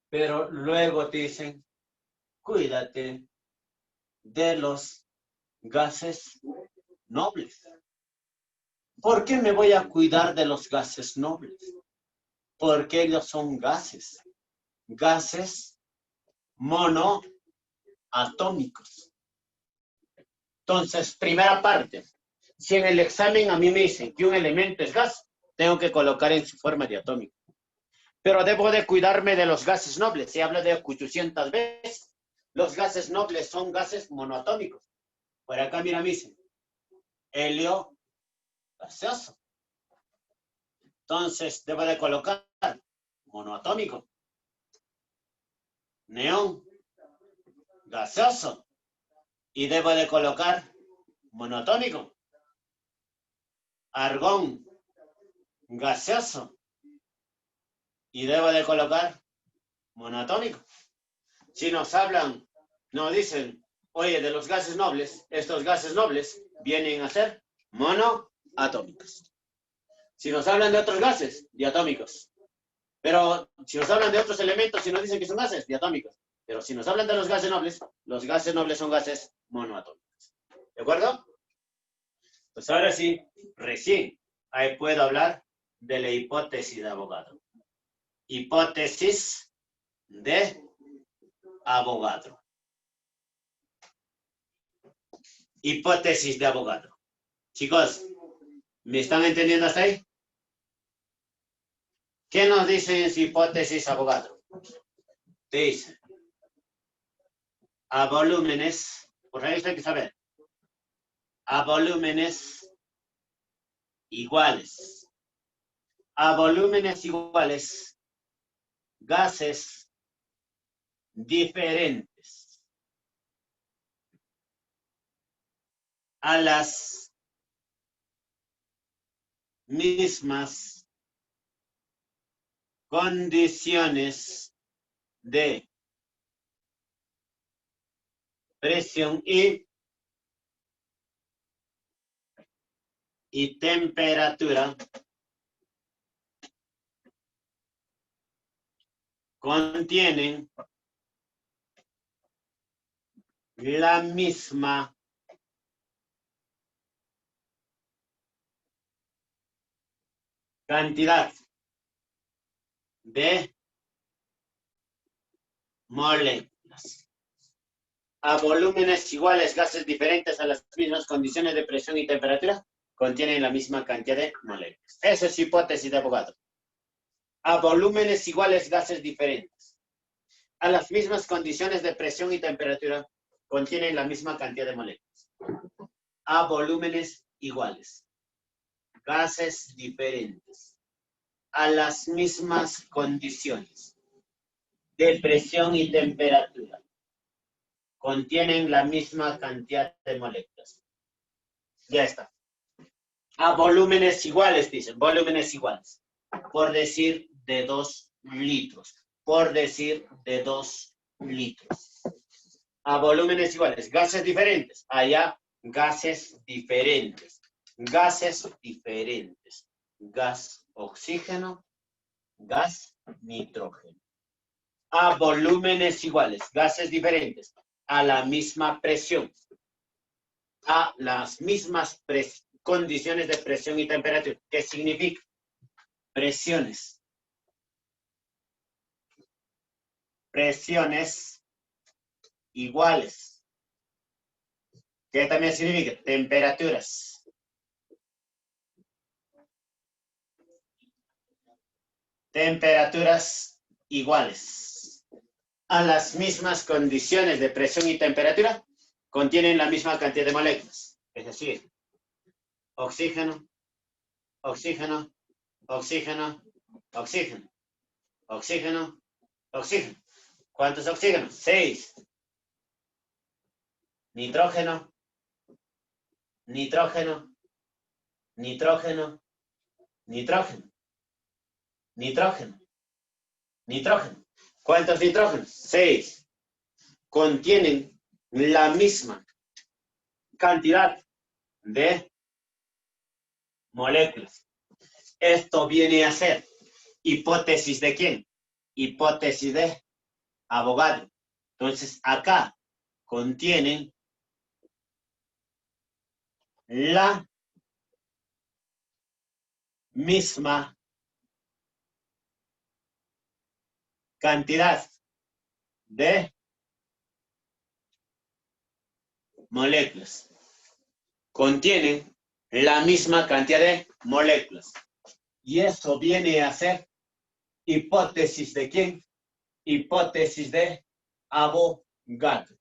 Pero luego te dicen, cuídate de los gases nobles. ¿Por qué me voy a cuidar de los gases nobles? Porque ellos son gases monoatómicos. Entonces, primera parte, si en el examen a mí me dicen que un elemento es gas, tengo que colocar en su forma de atómico. Pero debo de cuidarme de los gases nobles. Se habla de 800 veces. Los gases nobles son gases monoatómicos. Por acá, mira, me dicen, helio gaseoso. Entonces, debo de colocar monoatómico. Neón gaseoso. Y debo de colocar monoatómico. Argón gaseoso. Y debo de colocar monoatómico. Si nos hablan, nos dicen, oye, de los gases nobles, estos gases nobles vienen a ser monoatómicos. Si nos hablan de otros gases, diatómicos. Pero si nos hablan de otros elementos y nos dicen que son gases, diatómicos. Pero si nos hablan de los gases nobles son gases monoatómicos. ¿De acuerdo? Pues ahora sí, recién, ahí puedo hablar de la hipótesis de Avogadro. Hipótesis de Avogadro. Hipótesis de Avogadro. Chicos, ¿me están entendiendo hasta ahí? ¿Qué nos dice en su hipótesis Avogadro? Te dice, a volúmenes, por ahí esto hay que saber, a volúmenes iguales. A volúmenes iguales, gases diferentes a las mismas condiciones de presión y temperatura contienen la misma cantidad de moléculas. A volúmenes iguales, gases diferentes a las mismas condiciones de presión y temperatura, contienen la misma cantidad de moléculas. Esa es hipótesis de Avogadro. A volúmenes iguales, gases diferentes a las mismas condiciones de presión y temperatura, contienen la misma cantidad de moléculas. A volúmenes iguales, gases diferentes a las mismas condiciones de presión y temperatura. Contienen la misma cantidad de moléculas. Ya está. A volúmenes iguales, dicen, volúmenes iguales. Por decir de 2 litros. Por decir de 2 litros. A volúmenes iguales. Gases diferentes. Allá, gases diferentes. Gases diferentes. Gas oxígeno, gas nitrógeno. A volúmenes iguales. Gases diferentes. A la misma presión. A las mismas condiciones de presión y temperatura. ¿Qué significa? Presiones. Presiones iguales. ¿Qué también significa? Temperaturas. Temperaturas iguales. A las mismas condiciones de presión y temperatura contienen la misma cantidad de moléculas. Es decir, oxígeno, oxígeno, oxígeno, oxígeno, oxígeno, oxígeno. ¿Cuántos oxígenos? 6. Nitrógeno, nitrógeno, nitrógeno, nitrógeno, nitrógeno, nitrógeno. ¿Cuántos nitrógenos? 6. Contienen la misma cantidad de moléculas. Esto viene a ser hipótesis de quién? Hipótesis de Avogadro. Entonces, acá contienen la misma cantidad de moléculas. Contienen la misma cantidad de moléculas. Y eso viene a ser hipótesis de quién? Hipótesis de Avogadro.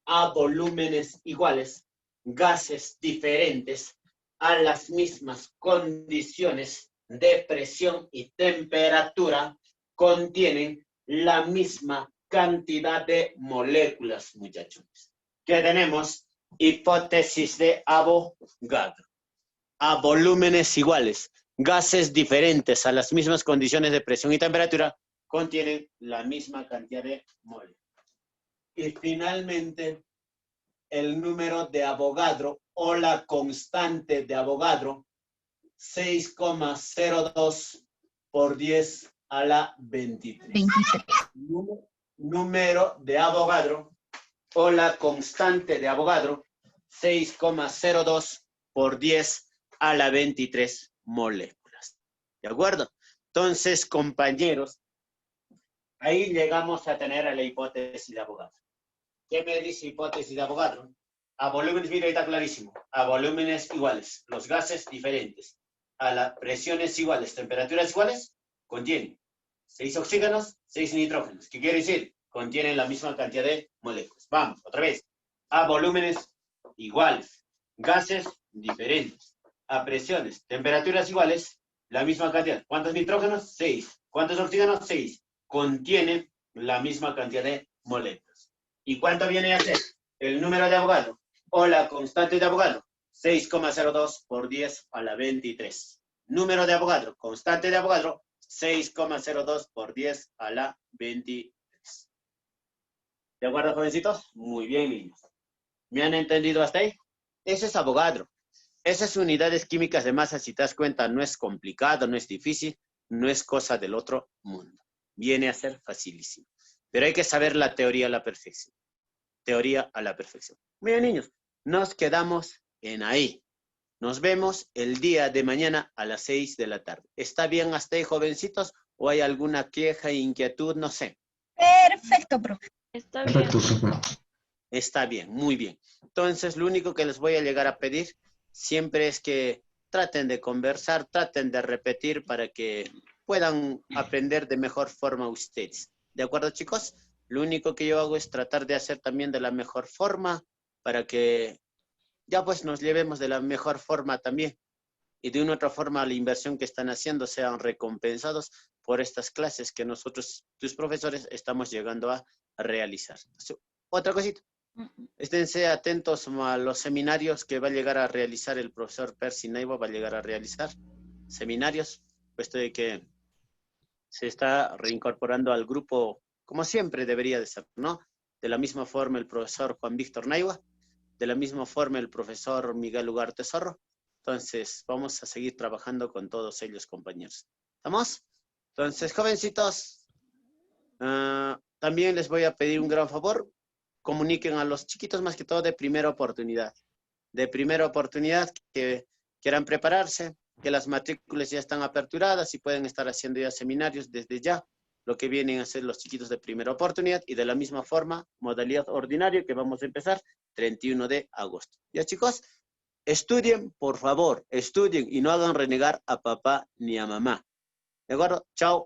A volúmenes iguales, gases diferentes, a las mismas condiciones de presión y temperatura, contienen la misma cantidad de moléculas, muchachos. ¿Qué tenemos? Hipótesis de Avogadro. A volúmenes iguales, gases diferentes, a las mismas condiciones de presión y temperatura, contienen la misma cantidad de moléculas. Y finalmente, el número de Avogadro o la constante de Avogadro, 6,02 por 10 a la 23. Número de Avogadro o la constante de Avogadro, 6,02 por 10 a la 23 moléculas. ¿De acuerdo? Entonces, compañeros, ahí llegamos a tener a la hipótesis de Avogadro. ¿Qué me dice hipótesis de Avogadro? A volúmenes, mira, ahí está clarísimo. A volúmenes iguales, los gases diferentes, a las presiones iguales, temperaturas iguales, contienen 6 oxígenos, 6 nitrógenos. ¿Qué quiere decir? Contienen la misma cantidad de moléculas. Vamos, otra vez. A volúmenes iguales, gases diferentes, a presiones, temperaturas iguales, la misma cantidad. ¿Cuántos nitrógenos? 6. ¿Cuántos oxígenos? 6. Contienen la misma cantidad de moléculas. ¿Y cuánto viene a ser? El número de Avogadro o la constante de Avogadro, 6,02 por 10 a la 23. Número de Avogadro, constante de Avogadro, 6,02 por 10 a la 23. ¿De acuerdo, jovencitos? Muy bien, niños. ¿Me han entendido hasta ahí? Ese es Avogadro. Esas unidades químicas de masa, si te das cuenta, no es complicado, no es difícil, no es cosa del otro mundo. Viene a ser facilísimo. Pero hay que saber la teoría a la perfección. Teoría a la perfección. Muy bien, niños. Nos quedamos en ahí. Nos vemos el día de mañana a las 6 de la tarde. ¿Está bien hasta ahí, jovencitos? ¿O hay alguna queja, inquietud? No sé. Perfecto, profe. Está bien. Perfecto, profe. Está bien, muy bien. Entonces, lo único que les voy a llegar a pedir siempre es que traten de conversar, traten de repetir para que puedan aprender de mejor forma ustedes. ¿De acuerdo, chicos? Lo único que yo hago es tratar de hacer también de la mejor forma para que ya pues nos llevemos de la mejor forma también. y de una u otra forma la inversión que están haciendo sean recompensados por estas clases que nosotros, tus profesores, estamos llegando a realizar. Otra cosita. Esténse atentos a los seminarios que va a llegar a realizar el profesor Percy Naiva, va a llegar a realizar seminarios, puesto de que se está reincorporando al grupo, como siempre debería de ser, ¿no? De la misma forma el profesor Juan Víctor Naiva, de la misma forma el profesor Miguel Ugarte Zorro. Entonces, vamos a seguir trabajando con todos ellos, compañeros. ¿Estamos? Entonces, jovencitos, también les voy a pedir un gran favor. Comuniquen a los chiquitos más que todo de primera oportunidad. De primera oportunidad que quieran prepararse, que las matrículas ya están aperturadas y pueden estar haciendo ya seminarios desde ya, lo que vienen a hacer los chiquitos de primera oportunidad y de la misma forma, modalidad ordinaria que vamos a empezar 31 de agosto. ¿Ya, chicos? Estudien, por favor, estudien y no hagan renegar a papá ni a mamá. ¿De acuerdo? Chao.